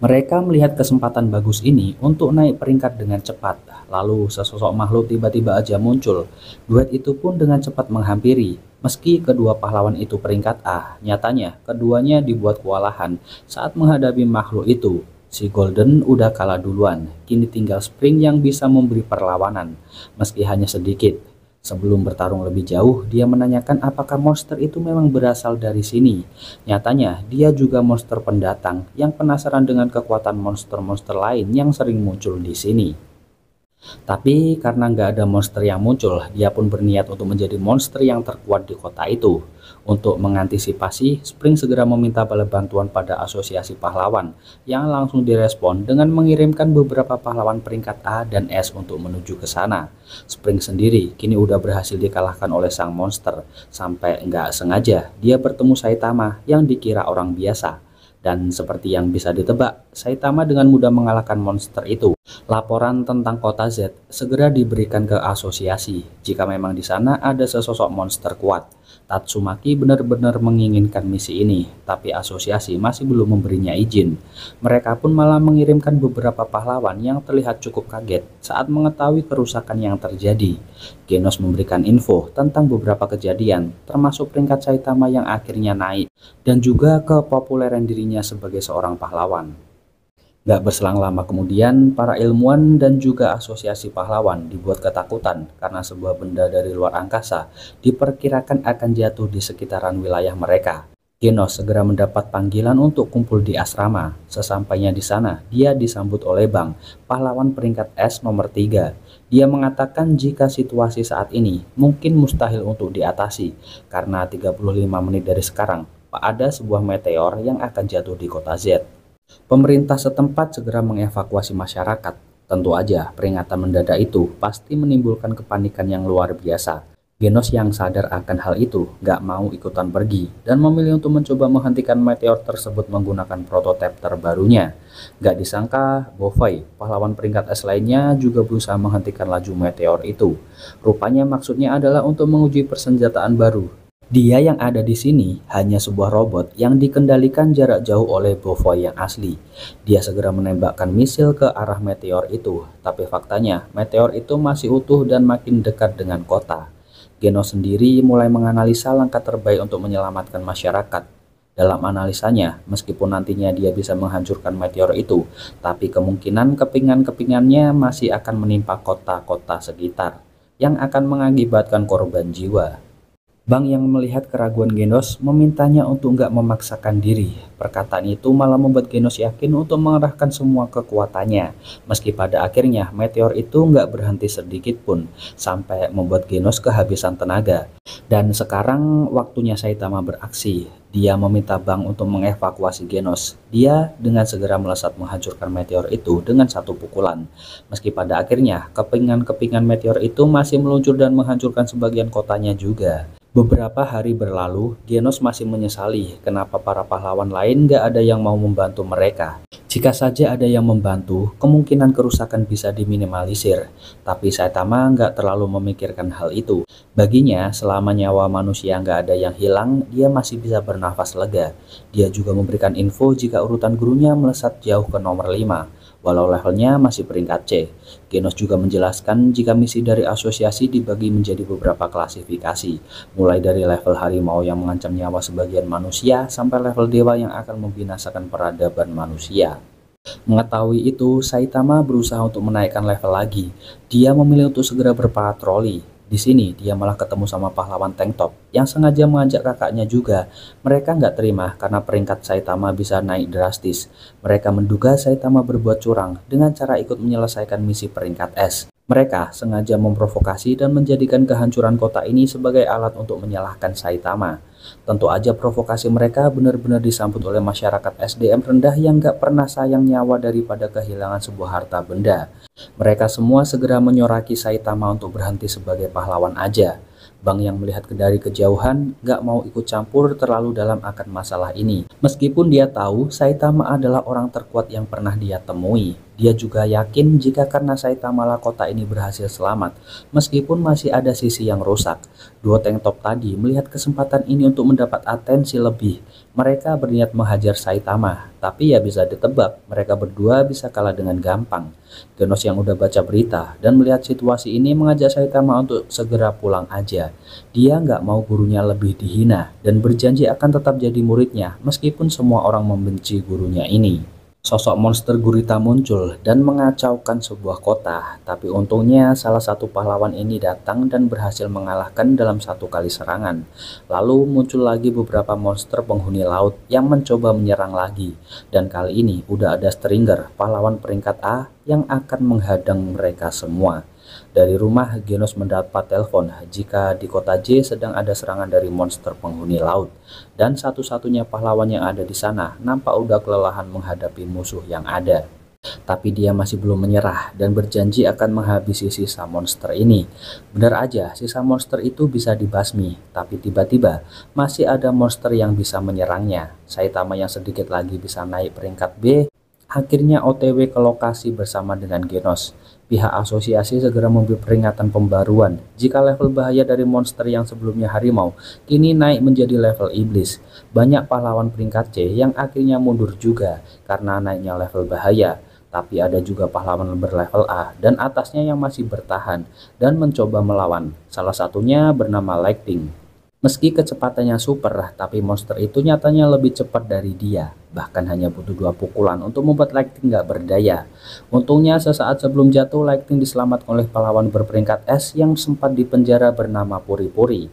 Mereka melihat kesempatan bagus ini untuk naik peringkat dengan cepat. Lalu sesosok makhluk tiba-tiba aja muncul. Duet itu pun dengan cepat menghampiri. Meski kedua pahlawan itu peringkat A, nyatanya keduanya dibuat kewalahan saat menghadapi makhluk itu. Si Golden udah kalah duluan, kini tinggal Spring yang bisa memberi perlawanan, meski hanya sedikit. Sebelum bertarung lebih jauh, dia menanyakan apakah monster itu memang berasal dari sini. Nyatanya, dia juga monster pendatang yang penasaran dengan kekuatan monster-monster lain yang sering muncul di sini. Tapi karena nggak ada monster yang muncul, dia pun berniat untuk menjadi monster yang terkuat di kota itu. Untuk mengantisipasi, Spring segera meminta bala bantuan pada asosiasi pahlawan, yang langsung direspon dengan mengirimkan beberapa pahlawan peringkat A dan S untuk menuju ke sana. Spring sendiri kini udah berhasil dikalahkan oleh sang monster, sampai nggak sengaja dia bertemu Saitama yang dikira orang biasa. Dan seperti yang bisa ditebak, Saitama dengan mudah mengalahkan monster itu. Laporan tentang kota Z segera diberikan ke asosiasi jika memang di sana ada sesosok monster kuat. Tatsumaki benar-benar menginginkan misi ini, tapi asosiasi masih belum memberinya izin. Mereka pun malah mengirimkan beberapa pahlawan yang terlihat cukup kaget saat mengetahui kerusakan yang terjadi. Genos memberikan info tentang beberapa kejadian, termasuk peringkat Saitama yang akhirnya naik, dan juga kepopuleran dirinya sebagai seorang pahlawan. Gak berselang lama kemudian, para ilmuwan dan juga asosiasi pahlawan dibuat ketakutan karena sebuah benda dari luar angkasa diperkirakan akan jatuh di sekitaran wilayah mereka. Genos segera mendapat panggilan untuk kumpul di asrama. Sesampainya di sana, dia disambut oleh Bang, pahlawan peringkat S nomor 3. Dia mengatakan jika situasi saat ini mungkin mustahil untuk diatasi, karena 35 menit dari sekarang, ada sebuah meteor yang akan jatuh di kota Z. Pemerintah setempat segera mengevakuasi masyarakat. Tentu aja peringatan mendadak itu pasti menimbulkan kepanikan yang luar biasa. Genos yang sadar akan hal itu gak mau ikutan pergi dan memilih untuk mencoba menghentikan meteor tersebut menggunakan prototipe terbarunya. Gak disangka, Bovai, pahlawan peringkat es lainnya juga berusaha menghentikan laju meteor itu. Rupanya maksudnya adalah untuk menguji persenjataan baru. Dia yang ada di sini hanya sebuah robot yang dikendalikan jarak jauh oleh Bovai yang asli. Dia segera menembakkan misil ke arah meteor itu, tapi faktanya meteor itu masih utuh dan makin dekat dengan kota. Genos sendiri mulai menganalisa langkah terbaik untuk menyelamatkan masyarakat. Dalam analisanya, meskipun nantinya dia bisa menghancurkan meteor itu, tapi kemungkinan kepingan-kepingannya masih akan menimpa kota-kota sekitar, yang akan mengakibatkan korban jiwa. Bang yang melihat keraguan Genos memintanya untuk nggak memaksakan diri. Perkataan itu malah membuat Genos yakin untuk mengerahkan semua kekuatannya. Meski pada akhirnya meteor itu nggak berhenti sedikit pun, sampai membuat Genos kehabisan tenaga. Dan sekarang waktunya Saitama beraksi. Dia meminta Bang untuk mengevakuasi Genos. Dia dengan segera melesat menghancurkan meteor itu dengan satu pukulan. Meski pada akhirnya kepingan-kepingan meteor itu masih meluncur dan menghancurkan sebagian kotanya juga. Beberapa hari berlalu, Genos masih menyesali kenapa para pahlawan lain gak ada yang mau membantu mereka. Jika saja ada yang membantu, kemungkinan kerusakan bisa diminimalisir. Tapi Saitama gak terlalu memikirkan hal itu. Baginya, selama nyawa manusia gak ada yang hilang, dia masih bisa bernafas lega. Dia juga memberikan info jika urutan gurunya melesat jauh ke nomor 5. Walau levelnya masih peringkat C. Genos juga menjelaskan jika misi dari asosiasi dibagi menjadi beberapa klasifikasi, mulai dari level harimau yang mengancam nyawa sebagian manusia sampai level dewa yang akan membinasakan peradaban manusia. Mengetahui itu, Saitama berusaha untuk menaikkan level lagi. Dia memilih untuk segera berpatroli. Di sini dia malah ketemu sama pahlawan tank top yang sengaja mengajak kakaknya juga. Mereka nggak terima karena peringkat Saitama bisa naik drastis. Mereka menduga Saitama berbuat curang dengan cara ikut menyelesaikan misi peringkat S. Mereka sengaja memprovokasi dan menjadikan kehancuran kota ini sebagai alat untuk menyalahkan Saitama. Tentu aja provokasi mereka benar-benar disambut oleh masyarakat SDM rendah yang gak pernah sayang nyawa daripada kehilangan sebuah harta benda. Mereka semua segera menyoraki Saitama untuk berhenti sebagai pahlawan aja. Bang yang melihat dari kejauhan gak mau ikut campur terlalu dalam akan masalah ini. Meskipun dia tahu Saitama adalah orang terkuat yang pernah dia temui. Dia juga yakin jika karena Saitama lah kota ini berhasil selamat. Meskipun masih ada sisi yang rusak. Dua tank top tadi melihat kesempatan ini untuk mendapat atensi lebih. Mereka berniat menghajar Saitama. Tapi ya bisa ditebak mereka berdua bisa kalah dengan gampang. Genos yang udah baca berita dan melihat situasi ini mengajak Saitama untuk segera pulang aja. Dia nggak mau gurunya lebih dihina dan berjanji akan tetap jadi muridnya meskipun semua orang membenci gurunya ini. Sosok monster gurita muncul dan mengacaukan sebuah kota, tapi untungnya salah satu pahlawan ini datang dan berhasil mengalahkan dalam satu kali serangan. Lalu muncul lagi beberapa monster penghuni laut yang mencoba menyerang lagi, dan kali ini udah ada Stringer, pahlawan peringkat A yang akan menghadang mereka semua. Dari rumah, Genos mendapat telepon jika di kota J sedang ada serangan dari monster penghuni laut. Dan satu-satunya pahlawan yang ada di sana nampak udah kelelahan menghadapi musuh yang ada. Tapi dia masih belum menyerah dan berjanji akan menghabisi sisa monster ini. Benar aja, sisa monster itu bisa dibasmi. Tapi tiba-tiba masih ada monster yang bisa menyerangnya. Saitama yang sedikit lagi bisa naik peringkat B akhirnya OTW ke lokasi bersama dengan Genos. Pihak asosiasi segera memberi peringatan pembaruan jika level bahaya dari monster yang sebelumnya harimau kini naik menjadi level iblis. Banyak pahlawan peringkat C yang akhirnya mundur juga karena naiknya level bahaya. Tapi ada juga pahlawan berlevel A dan atasnya yang masih bertahan dan mencoba melawan. Salah satunya bernama Lightning. Meski kecepatannya super, tapi monster itu nyatanya lebih cepat dari dia. Bahkan hanya butuh 2 pukulan untuk membuat Lightning gak berdaya. Untungnya sesaat sebelum jatuh, Lightning diselamatkan oleh pahlawan berperingkat S yang sempat dipenjara bernama Puri-Puri.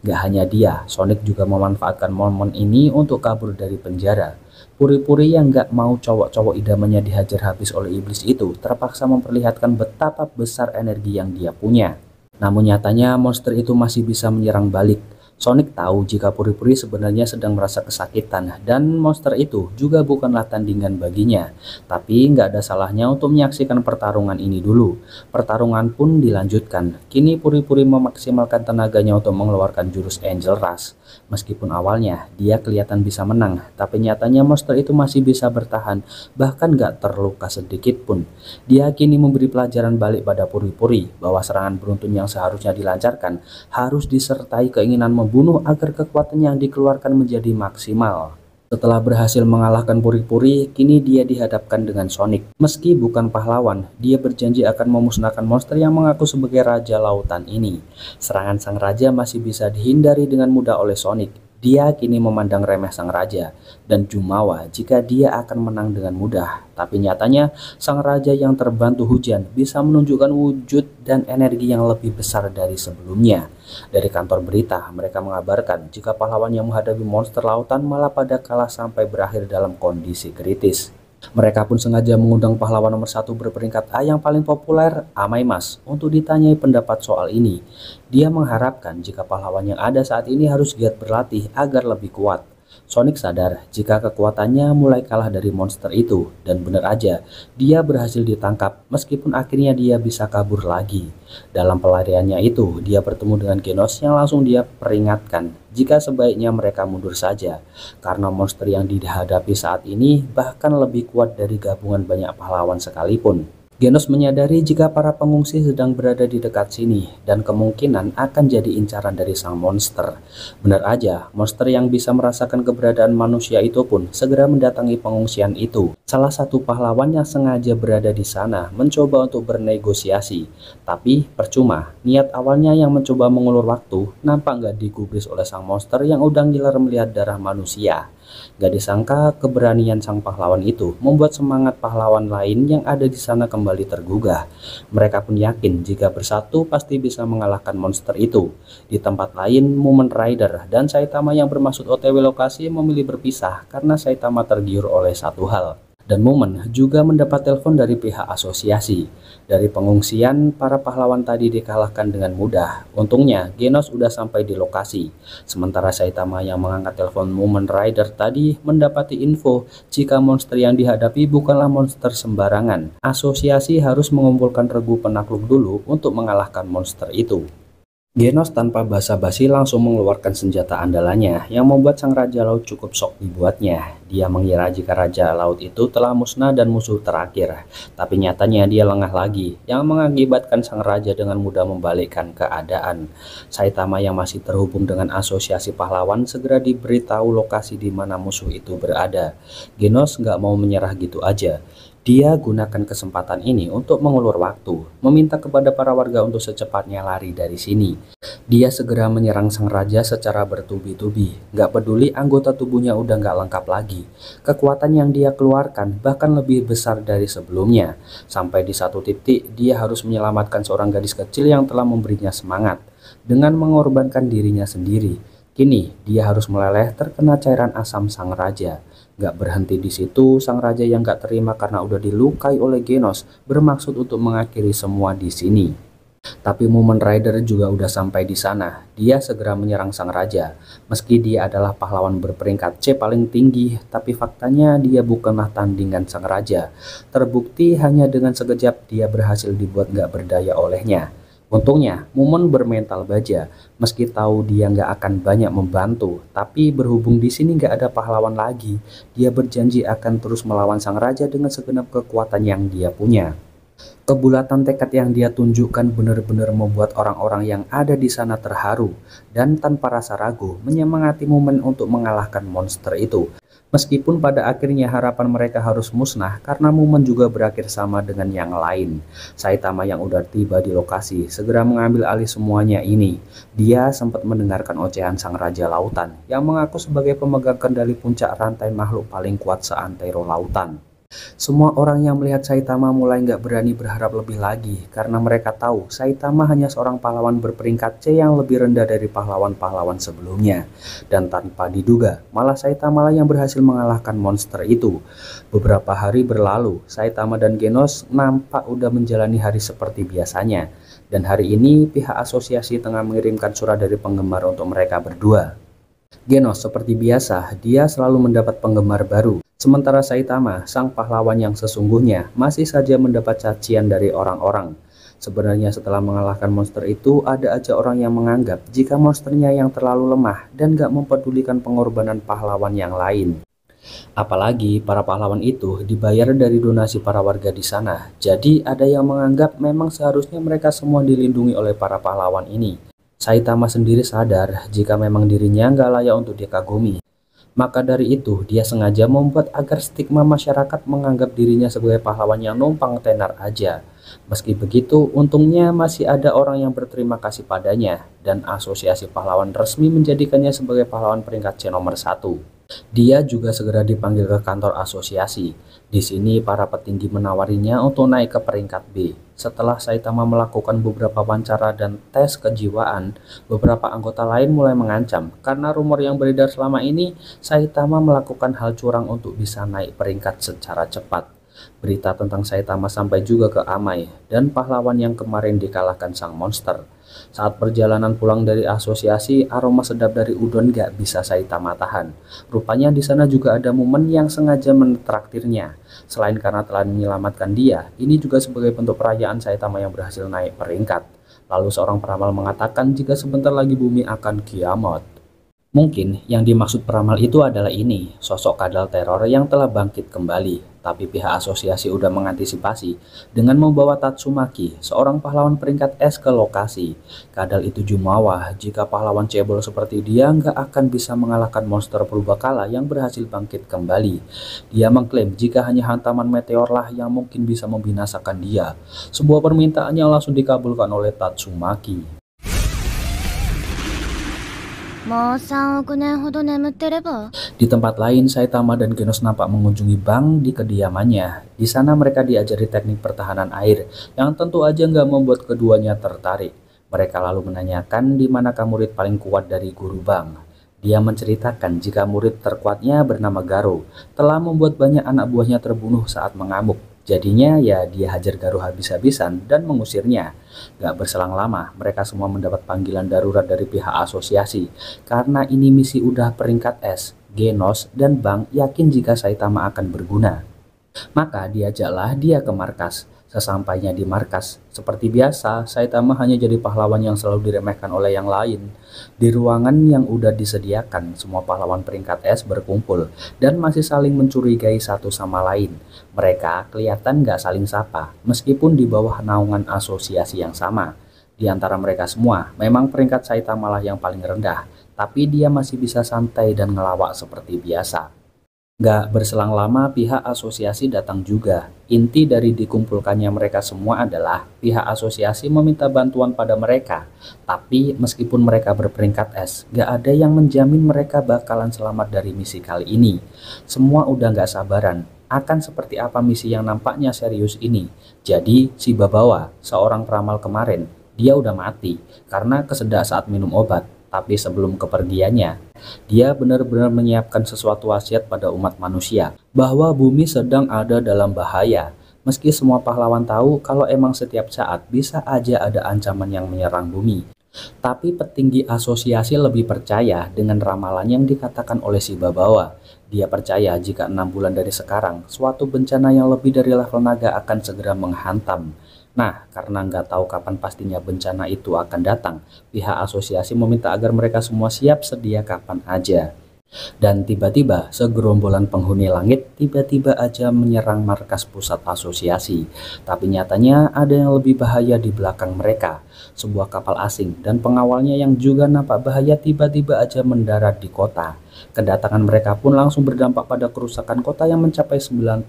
Gak hanya dia, Sonic juga memanfaatkan momen ini untuk kabur dari penjara. Puri-Puri yang gak mau cowok-cowok idamannya dihajar habis oleh iblis itu terpaksa memperlihatkan betapa besar energi yang dia punya. Namun nyatanya monster itu masih bisa menyerang balik. Sonic tahu jika puri-puri sebenarnya sedang merasa kesakitan dan monster itu juga bukanlah tandingan baginya. Tapi nggak ada salahnya untuk menyaksikan pertarungan ini dulu. Pertarungan pun dilanjutkan. Kini puri-puri memaksimalkan tenaganya untuk mengeluarkan jurus Angel Rush. Meskipun awalnya dia kelihatan bisa menang, tapi nyatanya monster itu masih bisa bertahan, bahkan nggak terluka sedikit pun. Dia kini memberi pelajaran balik pada puri-puri bahwa serangan beruntun yang seharusnya dilancarkan harus disertai keinginan membunuh agar kekuatan yang dikeluarkan menjadi maksimal. Setelah berhasil mengalahkan puri-puri, kini dia dihadapkan dengan Sonic. Meski bukan pahlawan, dia berjanji akan memusnahkan monster yang mengaku sebagai Raja Lautan ini. Serangan sang raja masih bisa dihindari dengan mudah oleh Sonic. Dia kini memandang remeh sang raja dan jumawa jika dia akan menang dengan mudah. Tapi nyatanya sang raja yang terbantu hujan bisa menunjukkan wujud dan energi yang lebih besar dari sebelumnya. Dari kantor berita, mereka mengabarkan jika pahlawan yang menghadapi monster lautan malah pada kalah sampai berakhir dalam kondisi kritis. Mereka pun sengaja mengundang pahlawan nomor 1 berperingkat A yang paling populer, Amaimas, untuk ditanyai pendapat soal ini. Dia mengharapkan jika pahlawan yang ada saat ini harus giat berlatih agar lebih kuat. Sonic sadar jika kekuatannya mulai kalah dari monster itu, dan benar aja, dia berhasil ditangkap meskipun akhirnya dia bisa kabur lagi. Dalam pelariannya itu, dia bertemu dengan Genos yang langsung dia peringatkan jika sebaiknya mereka mundur saja, karena monster yang dihadapi saat ini bahkan lebih kuat dari gabungan banyak pahlawan sekalipun. Genos menyadari jika para pengungsi sedang berada di dekat sini dan kemungkinan akan jadi incaran dari sang monster. Benar aja, monster yang bisa merasakan keberadaan manusia itu pun segera mendatangi pengungsian itu. Salah satu pahlawan yang sengaja berada di sana mencoba untuk bernegosiasi, tapi percuma. Niat awalnya yang mencoba mengulur waktu nampak nggak digubris oleh sang monster yang udah ngiler melihat darah manusia. Gak disangka keberanian sang pahlawan itu membuat semangat pahlawan lain yang ada di sana kembali tergugah. Mereka pun yakin jika bersatu pasti bisa mengalahkan monster itu. Di tempat lain, Mumen Rider dan Saitama yang bermaksud OTW lokasi memilih berpisah karena Saitama tergiur oleh satu hal. Dan Mumen juga mendapat telepon dari pihak asosiasi. Dari pengungsian, para pahlawan tadi dikalahkan dengan mudah. Untungnya, Genos udah sampai di lokasi. Sementara Saitama yang mengangkat telepon Mumen Rider tadi mendapati info jika monster yang dihadapi bukanlah monster sembarangan. Asosiasi harus mengumpulkan regu penakluk dulu untuk mengalahkan monster itu. Genos tanpa basa-basi langsung mengeluarkan senjata andalannya yang membuat sang Raja Laut cukup shock dibuatnya. Dia mengira jika Raja Laut itu telah musnah dan musuh terakhir, tapi nyatanya dia lengah lagi, yang mengakibatkan sang Raja dengan mudah membalikkan keadaan. Saitama yang masih terhubung dengan asosiasi pahlawan segera diberitahu lokasi di mana musuh itu berada. Genos nggak mau menyerah gitu aja. Dia gunakan kesempatan ini untuk mengulur waktu, meminta kepada para warga untuk secepatnya lari dari sini. Dia segera menyerang sang raja secara bertubi-tubi, gak peduli anggota tubuhnya udah gak lengkap lagi. Kekuatan yang dia keluarkan bahkan lebih besar dari sebelumnya. Sampai di satu titik dia harus menyelamatkan seorang gadis kecil yang telah memberinya semangat, dengan mengorbankan dirinya sendiri. Kini dia harus meleleh terkena cairan asam sang raja. Gak berhenti di situ, sang raja yang gak terima karena udah dilukai oleh Genos bermaksud untuk mengakhiri semua di sini. Tapi Mumen Rider juga udah sampai di sana. Dia segera menyerang sang raja. Meski dia adalah pahlawan berperingkat C paling tinggi, tapi faktanya dia bukanlah tandingan sang raja. Terbukti hanya dengan sekejap dia berhasil dibuat gak berdaya olehnya. Untungnya, Mumen bermental baja, meski tahu dia nggak akan banyak membantu, tapi berhubung di sini nggak ada pahlawan lagi, dia berjanji akan terus melawan sang raja dengan segenap kekuatan yang dia punya. Kebulatan tekad yang dia tunjukkan benar-benar membuat orang-orang yang ada di sana terharu, dan tanpa rasa ragu menyemangati Mumen untuk mengalahkan monster itu. Meskipun pada akhirnya harapan mereka harus musnah karena Mumen juga berakhir sama dengan yang lain. Saitama yang udah tiba di lokasi segera mengambil alih semuanya ini. Dia sempat mendengarkan ocehan sang Raja Lautan yang mengaku sebagai pemegang kendali puncak rantai makhluk paling kuat seantero lautan. Semua orang yang melihat Saitama mulai nggak berani berharap lebih lagi karena mereka tahu Saitama hanya seorang pahlawan berperingkat C yang lebih rendah dari pahlawan-pahlawan sebelumnya. Dan tanpa diduga, malah Saitama lah yang berhasil mengalahkan monster itu. Beberapa hari berlalu, Saitama dan Genos nampak udah menjalani hari seperti biasanya. Dan hari ini pihak asosiasi tengah mengirimkan surat dari penggemar untuk mereka berdua. Genos seperti biasa, dia selalu mendapat penggemar baru. Sementara Saitama, sang pahlawan yang sesungguhnya, masih saja mendapat cacian dari orang-orang. Sebenarnya setelah mengalahkan monster itu, ada aja orang yang menganggap jika monsternya yang terlalu lemah dan gak mempedulikan pengorbanan pahlawan yang lain. Apalagi para pahlawan itu dibayar dari donasi para warga di sana. Jadi ada yang menganggap memang seharusnya mereka semua dilindungi oleh para pahlawan ini. Saitama sendiri sadar jika memang dirinya nggak layak untuk dikagumi. Maka dari itu, dia sengaja membuat agar stigma masyarakat menganggap dirinya sebagai pahlawan yang numpang tenar aja. Meski begitu, untungnya masih ada orang yang berterima kasih padanya, dan asosiasi pahlawan resmi menjadikannya sebagai pahlawan peringkat C nomor 1. Dia juga segera dipanggil ke kantor asosiasi. Di sini para petinggi menawarinya untuk naik ke peringkat B. Setelah Saitama melakukan beberapa wawancara dan tes kejiwaan, beberapa anggota lain mulai mengancam karena rumor yang beredar selama ini Saitama melakukan hal curang untuk bisa naik peringkat secara cepat. Berita tentang Saitama sampai juga ke Amai dan pahlawan yang kemarin dikalahkan sang monster. Saat perjalanan pulang dari asosiasi, aroma sedap dari udon gak bisa Saitama tahan. Rupanya di sana juga ada momen yang sengaja mentraktirnya. Selain karena telah menyelamatkan dia, ini juga sebagai bentuk perayaan Saitama yang berhasil naik peringkat. Lalu seorang peramal mengatakan jika sebentar lagi bumi akan kiamat. Mungkin yang dimaksud peramal itu adalah ini, sosok kadal teror yang telah bangkit kembali. Tapi pihak asosiasi udah mengantisipasi dengan membawa Tatsumaki, seorang pahlawan peringkat S ke lokasi. Kadal itu jumawa jika pahlawan cebol seperti dia nggak akan bisa mengalahkan monster purbakala yang berhasil bangkit kembali. Dia mengklaim jika hanya hantaman meteor lah yang mungkin bisa membinasakan dia. Sebuah permintaan yang langsung dikabulkan oleh Tatsumaki. もう3億年ほど眠ってれば Di tempat lain, Saitama dan Genos nampak mengunjungi bank di kediamannya. Di sana mereka diajari teknik pertahanan air, yang tentu aja nggak membuat keduanya tertarik. Mereka lalu menanyakan di manakah murid paling kuat dari guru bank. Dia menceritakan jika murid terkuatnya bernama Garo, telah membuat banyak anak buahnya terbunuh saat mengamuk. Jadinya ya dia hajar Garo habis-habisan dan mengusirnya. Gak berselang lama, mereka semua mendapat panggilan darurat dari pihak asosiasi. Karena ini misi udah peringkat S, Genos dan Bank yakin jika Saitama akan berguna. Maka diajaklah dia ke markas. Sesampainya di markas, seperti biasa, Saitama hanya jadi pahlawan yang selalu diremehkan oleh yang lain. Di ruangan yang udah disediakan, semua pahlawan peringkat S berkumpul dan masih saling mencurigai satu sama lain. Mereka kelihatan gak saling sapa, meskipun di bawah naungan asosiasi yang sama. Di antara mereka semua, memang peringkat Saitama lah yang paling rendah, tapi dia masih bisa santai dan ngelawak seperti biasa. Gak berselang lama pihak asosiasi datang juga. Inti dari dikumpulkannya mereka semua adalah pihak asosiasi meminta bantuan pada mereka. Tapi meskipun mereka berperingkat S, gak ada yang menjamin mereka bakalan selamat dari misi kali ini. Semua udah gak sabaran akan seperti apa misi yang nampaknya serius ini. Jadi si Babawa, seorang peramal kemarin, dia udah mati karena kesedak saat minum obat. Tapi sebelum kepergiannya, dia benar-benar menyiapkan sesuatu wasiat pada umat manusia, bahwa bumi sedang ada dalam bahaya. Meski semua pahlawan tahu kalau emang setiap saat bisa aja ada ancaman yang menyerang bumi. Tapi petinggi asosiasi lebih percaya dengan ramalan yang dikatakan oleh si Babawa. Dia percaya jika 6 bulan dari sekarang, suatu bencana yang lebih dari level naga akan segera menghantam. Nah, karena nggak tahu kapan pastinya bencana itu akan datang, pihak asosiasi meminta agar mereka semua siap sedia kapan aja. Dan tiba-tiba, segerombolan penghuni langit tiba-tiba aja menyerang markas pusat asosiasi. Tapi nyatanya ada yang lebih bahaya di belakang mereka. Sebuah kapal asing dan pengawalnya yang juga nampak bahaya tiba-tiba aja mendarat di kota. Kedatangan mereka pun langsung berdampak pada kerusakan kota yang mencapai 99%.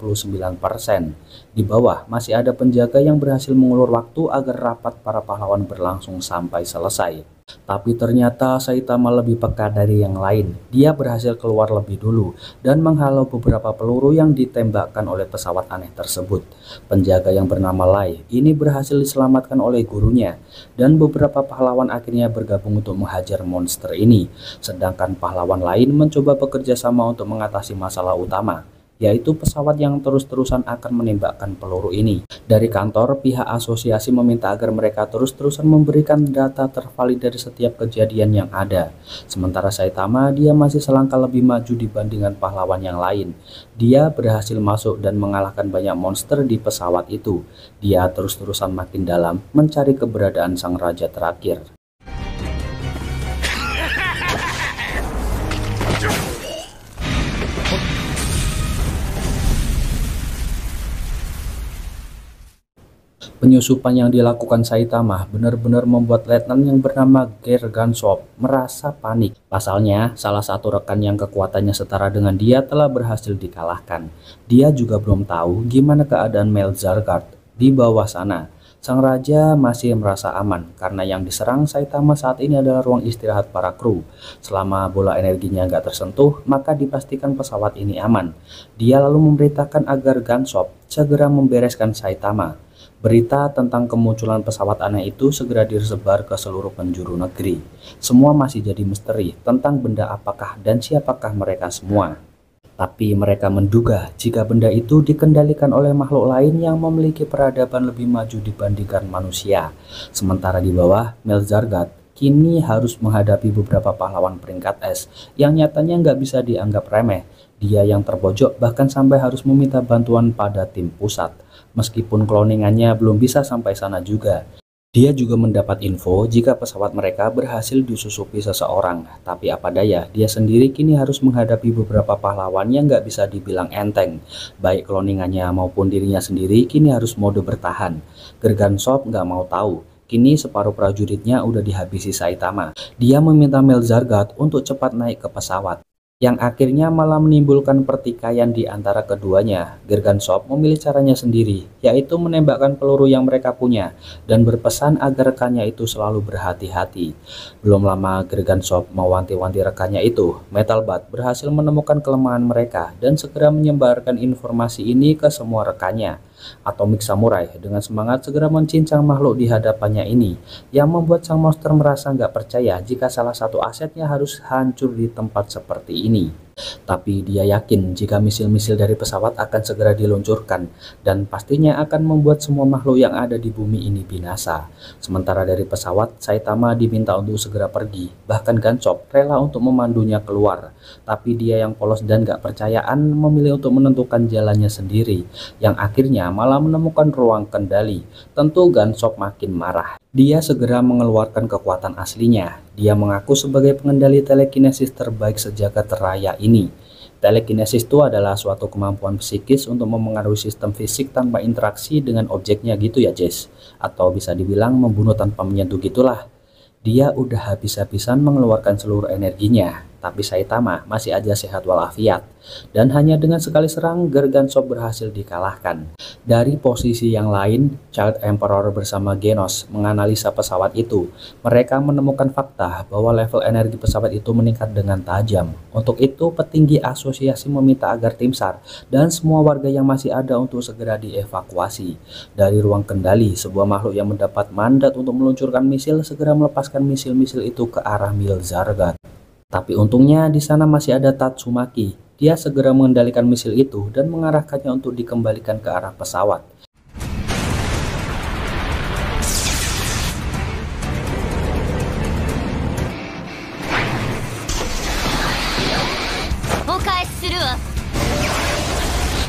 Di bawah masih ada penjaga yang berhasil mengulur waktu agar rapat para pahlawan berlangsung sampai selesai. Tapi ternyata Saitama lebih peka dari yang lain. Dia berhasil keluar lebih dulu dan menghalau beberapa peluru yang ditembakkan oleh pesawat aneh tersebut. Penjaga yang bernama Lai ini berhasil diselamatkan oleh gurunya, dan beberapa pahlawan akhirnya bergabung untuk menghajar monster ini. Sedangkan pahlawan lain mencoba bekerja sama untuk mengatasi masalah utama, yaitu pesawat yang terus-terusan akan menembakkan peluru ini. Dari kantor, pihak asosiasi meminta agar mereka terus-terusan memberikan data tervalid dari setiap kejadian yang ada. Sementara Saitama, dia masih selangkah lebih maju dibandingkan pahlawan yang lain. Dia berhasil masuk dan mengalahkan banyak monster di pesawat itu. Dia terus-terusan makin dalam mencari keberadaan sang raja terakhir. Penyusupan yang dilakukan Saitama benar-benar membuat letnan yang bernama Gergansop merasa panik. Pasalnya, salah satu rekan yang kekuatannya setara dengan dia telah berhasil dikalahkan. Dia juga belum tahu gimana keadaan Melzargard di bawah sana. Sang raja masih merasa aman karena yang diserang Saitama saat ini adalah ruang istirahat para kru. Selama bola energinya nggak tersentuh, maka dipastikan pesawat ini aman. Dia lalu memerintahkan agar Gansop segera membereskan Saitama. Berita tentang kemunculan pesawat aneh itu segera disebar ke seluruh penjuru negeri. Semua masih jadi misteri tentang benda apakah dan siapakah mereka semua. Tapi mereka menduga jika benda itu dikendalikan oleh makhluk lain yang memiliki peradaban lebih maju dibandingkan manusia. Sementara di bawah, Melzargard kini harus menghadapi beberapa pahlawan peringkat es yang nyatanya nggak bisa dianggap remeh. Dia yang terpojok bahkan sampai harus meminta bantuan pada tim pusat. Meskipun cloningannya belum bisa sampai sana juga. Dia juga mendapat info jika pesawat mereka berhasil disusupi seseorang. Tapi apa daya, dia sendiri kini harus menghadapi beberapa pahlawan yang nggak bisa dibilang enteng. Baik cloningannya maupun dirinya sendiri kini harus mode bertahan. Gergansop nggak mau tahu. Kini separuh prajuritnya udah dihabisi Saitama. Dia meminta Melzargard untuk cepat naik ke pesawat, yang akhirnya malah menimbulkan pertikaian di antara keduanya. Gergansop memilih caranya sendiri, yaitu menembakkan peluru yang mereka punya dan berpesan agar rekannya itu selalu berhati-hati. Belum lama Gergansop mewanti-wanti rekannya itu, Metalbat berhasil menemukan kelemahan mereka dan segera menyebarkan informasi ini ke semua rekannya. Atomic Samurai dengan semangat segera mencincang makhluk di hadapannya ini, yang membuat sang monster merasa nggak percaya jika salah satu asetnya harus hancur di tempat seperti ini. Tapi dia yakin jika misil-misil dari pesawat akan segera diluncurkan dan pastinya akan membuat semua makhluk yang ada di bumi ini binasa. Sementara dari pesawat, Saitama diminta untuk segera pergi, bahkan Gansop rela untuk memandunya keluar. Tapi dia yang polos dan gak percayaan memilih untuk menentukan jalannya sendiri, yang akhirnya malah menemukan ruang kendali. Tentu Gansop makin marah. Dia segera mengeluarkan kekuatan aslinya. Dia mengaku sebagai pengendali telekinesis terbaik sejagat raya ini. Telekinesis itu adalah suatu kemampuan psikis untuk memengaruhi sistem fisik tanpa interaksi dengan objeknya gitu ya Jess. Atau bisa dibilang membunuh tanpa menyentuh gitulah. Dia udah habis-habisan mengeluarkan seluruh energinya, tapi Saitama masih aja sehat walafiat. Dan hanya dengan sekali serang, Gergansop berhasil dikalahkan. Dari posisi yang lain, Child Emperor bersama Genos menganalisa pesawat itu. Mereka menemukan fakta bahwa level energi pesawat itu meningkat dengan tajam. Untuk itu, petinggi asosiasi meminta agar tim SAR dan semua warga yang masih ada untuk segera dievakuasi. Dari ruang kendali, sebuah makhluk yang mendapat mandat untuk meluncurkan misil segera melepaskan misil-misil itu ke arah Melzargard. Tapi untungnya di sana masih ada Tatsumaki. Dia segera mengendalikan misil itu dan mengarahkannya untuk dikembalikan ke arah pesawat.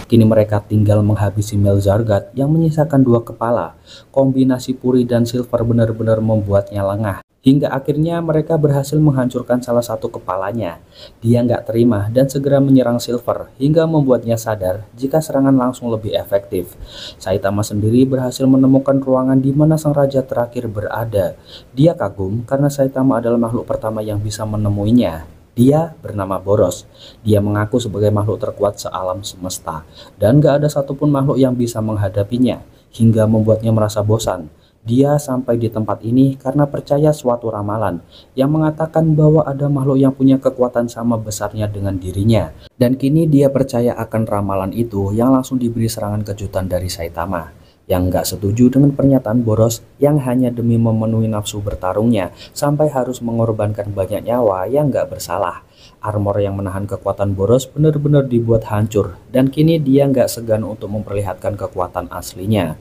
Kini mereka tinggal menghabisi Melzargard yang menyisakan 2 kepala. Kombinasi Puri dan Silver benar-benar membuatnya lengah. Hingga akhirnya mereka berhasil menghancurkan salah satu kepalanya. Dia nggak terima dan segera menyerang Silver hingga membuatnya sadar jika serangan langsung lebih efektif. Saitama sendiri berhasil menemukan ruangan di mana sang raja terakhir berada. Dia kagum karena Saitama adalah makhluk pertama yang bisa menemuinya. Dia bernama Boros. Dia mengaku sebagai makhluk terkuat sealam semesta, dan gak ada satupun makhluk yang bisa menghadapinya, hingga membuatnya merasa bosan. Dia sampai di tempat ini karena percaya suatu ramalan yang mengatakan bahwa ada makhluk yang punya kekuatan sama besarnya dengan dirinya. Dan kini dia percaya akan ramalan itu yang langsung diberi serangan kejutan dari Saitama, yang gak setuju dengan pernyataan Boros yang hanya demi memenuhi nafsu bertarungnya sampai harus mengorbankan banyak nyawa yang gak bersalah. Armor yang menahan kekuatan Boros benar-benar dibuat hancur, dan kini dia gak segan untuk memperlihatkan kekuatan aslinya.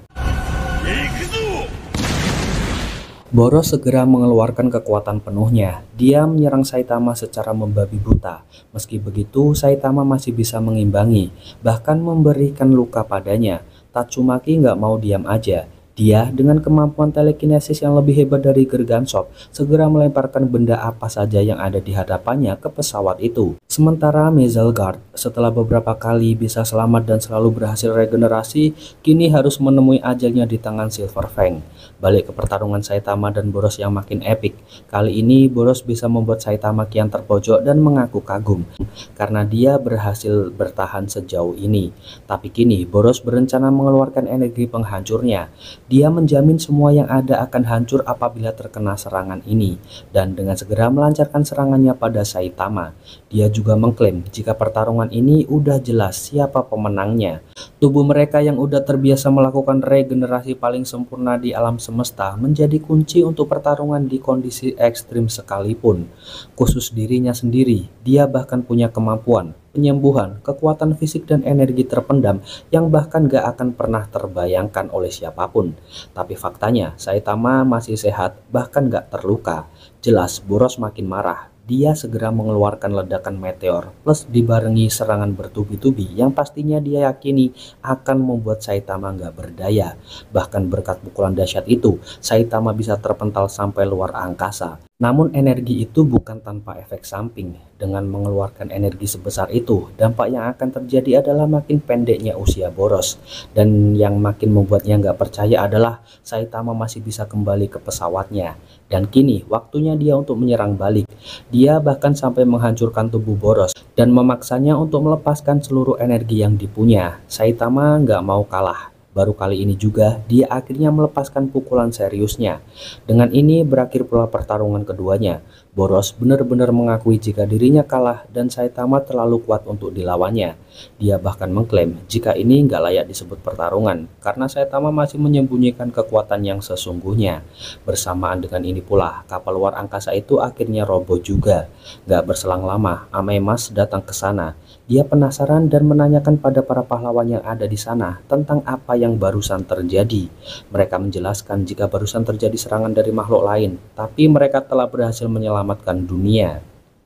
Boros segera mengeluarkan kekuatan penuhnya. Dia menyerang Saitama secara membabi buta. Meski begitu, Saitama masih bisa mengimbangi, bahkan memberikan luka padanya. Tatsumaki nggak mau diam aja. Dia dengan kemampuan telekinesis yang lebih hebat dari Gergansop segera melemparkan benda apa saja yang ada di hadapannya ke pesawat itu. Sementara Mezelgard setelah beberapa kali bisa selamat dan selalu berhasil regenerasi, kini harus menemui ajalnya di tangan Silver Fang. Balik ke pertarungan Saitama dan Boros yang makin epik. Kali ini Boros bisa membuat Saitama kian terpojok dan mengaku kagum karena dia berhasil bertahan sejauh ini. Tapi kini Boros berencana mengeluarkan energi penghancurnya. Dia menjamin semua yang ada akan hancur apabila terkena serangan ini, dan dengan segera melancarkan serangannya pada Saitama. Dia juga mengklaim jika pertarungan ini udah jelas siapa pemenangnya. Tubuh mereka yang udah terbiasa melakukan regenerasi paling sempurna di alam semesta menjadi kunci untuk pertarungan di kondisi ekstrim sekalipun. Khusus dirinya sendiri, dia bahkan punya kemampuan penyembuhan, kekuatan fisik dan energi terpendam yang bahkan gak akan pernah terbayangkan oleh siapapun. Tapi faktanya Saitama masih sehat, bahkan gak terluka. Jelas Boros makin marah. Dia segera mengeluarkan ledakan meteor plus dibarengi serangan bertubi-tubi yang pastinya dia yakini akan membuat Saitama nggak berdaya. Bahkan berkat pukulan dahsyat itu, Saitama bisa terpental sampai luar angkasa. Namun energi itu bukan tanpa efek samping. Dengan mengeluarkan energi sebesar itu, dampak yang akan terjadi adalah makin pendeknya usia Boros. Dan yang makin membuatnya nggak percaya adalah Saitama masih bisa kembali ke pesawatnya. Dan kini waktunya dia untuk menyerang balik. Dia bahkan sampai menghancurkan tubuh Boros dan memaksanya untuk melepaskan seluruh energi yang dipunya. Saitama nggak mau kalah. Baru kali ini juga dia akhirnya melepaskan pukulan seriusnya. Dengan ini berakhir pula pertarungan keduanya. Boros benar-benar mengakui jika dirinya kalah dan Saitama terlalu kuat untuk dilawannya. Dia bahkan mengklaim jika ini nggak layak disebut pertarungan karena Saitama masih menyembunyikan kekuatan yang sesungguhnya. Bersamaan dengan ini pula kapal luar angkasa itu akhirnya roboh juga. Gak berselang lama Amemas datang ke sana. Dia penasaran dan menanyakan pada para pahlawan yang ada di sana tentang apa yang barusan terjadi. Mereka menjelaskan jika barusan terjadi serangan dari makhluk lain, tapi mereka telah berhasil menyelamatkan dunia.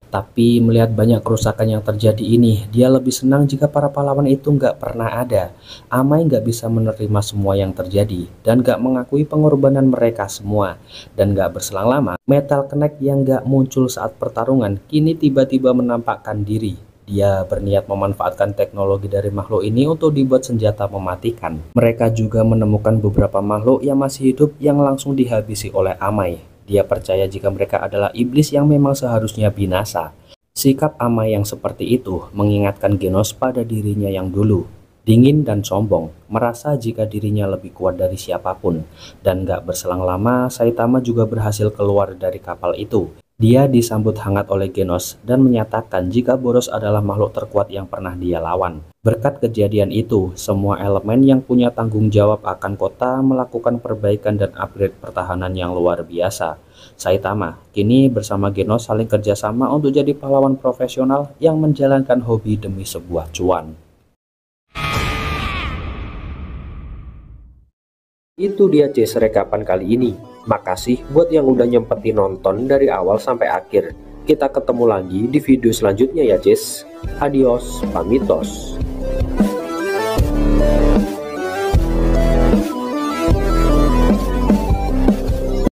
Tapi melihat banyak kerusakan yang terjadi ini, dia lebih senang jika para pahlawan itu nggak pernah ada. Amai nggak bisa menerima semua yang terjadi dan nggak mengakui pengorbanan mereka semua. Dan nggak berselang lama, Metal Knight yang nggak muncul saat pertarungan kini tiba-tiba menampakkan diri. Dia berniat memanfaatkan teknologi dari makhluk ini untuk dibuat senjata mematikan. Mereka juga menemukan beberapa makhluk yang masih hidup yang langsung dihabisi oleh Amai. Dia percaya jika mereka adalah iblis yang memang seharusnya binasa. Sikap Amai yang seperti itu mengingatkan Genos pada dirinya yang dulu. Dingin dan sombong, merasa jika dirinya lebih kuat dari siapapun. Dan gak berselang lama, Saitama juga berhasil keluar dari kapal itu. Dia disambut hangat oleh Genos dan menyatakan jika Boros adalah makhluk terkuat yang pernah dia lawan. Berkat kejadian itu, semua elemen yang punya tanggung jawab akan kota melakukan perbaikan dan upgrade pertahanan yang luar biasa. Saitama kini bersama Genos saling kerjasama untuk jadi pahlawan profesional yang menjalankan hobi demi sebuah cuan. Itu dia Jess rekapan kali ini. Makasih buat yang udah nyempetin nonton dari awal sampai akhir. Kita ketemu lagi di video selanjutnya ya Jess. Adios, pamitos.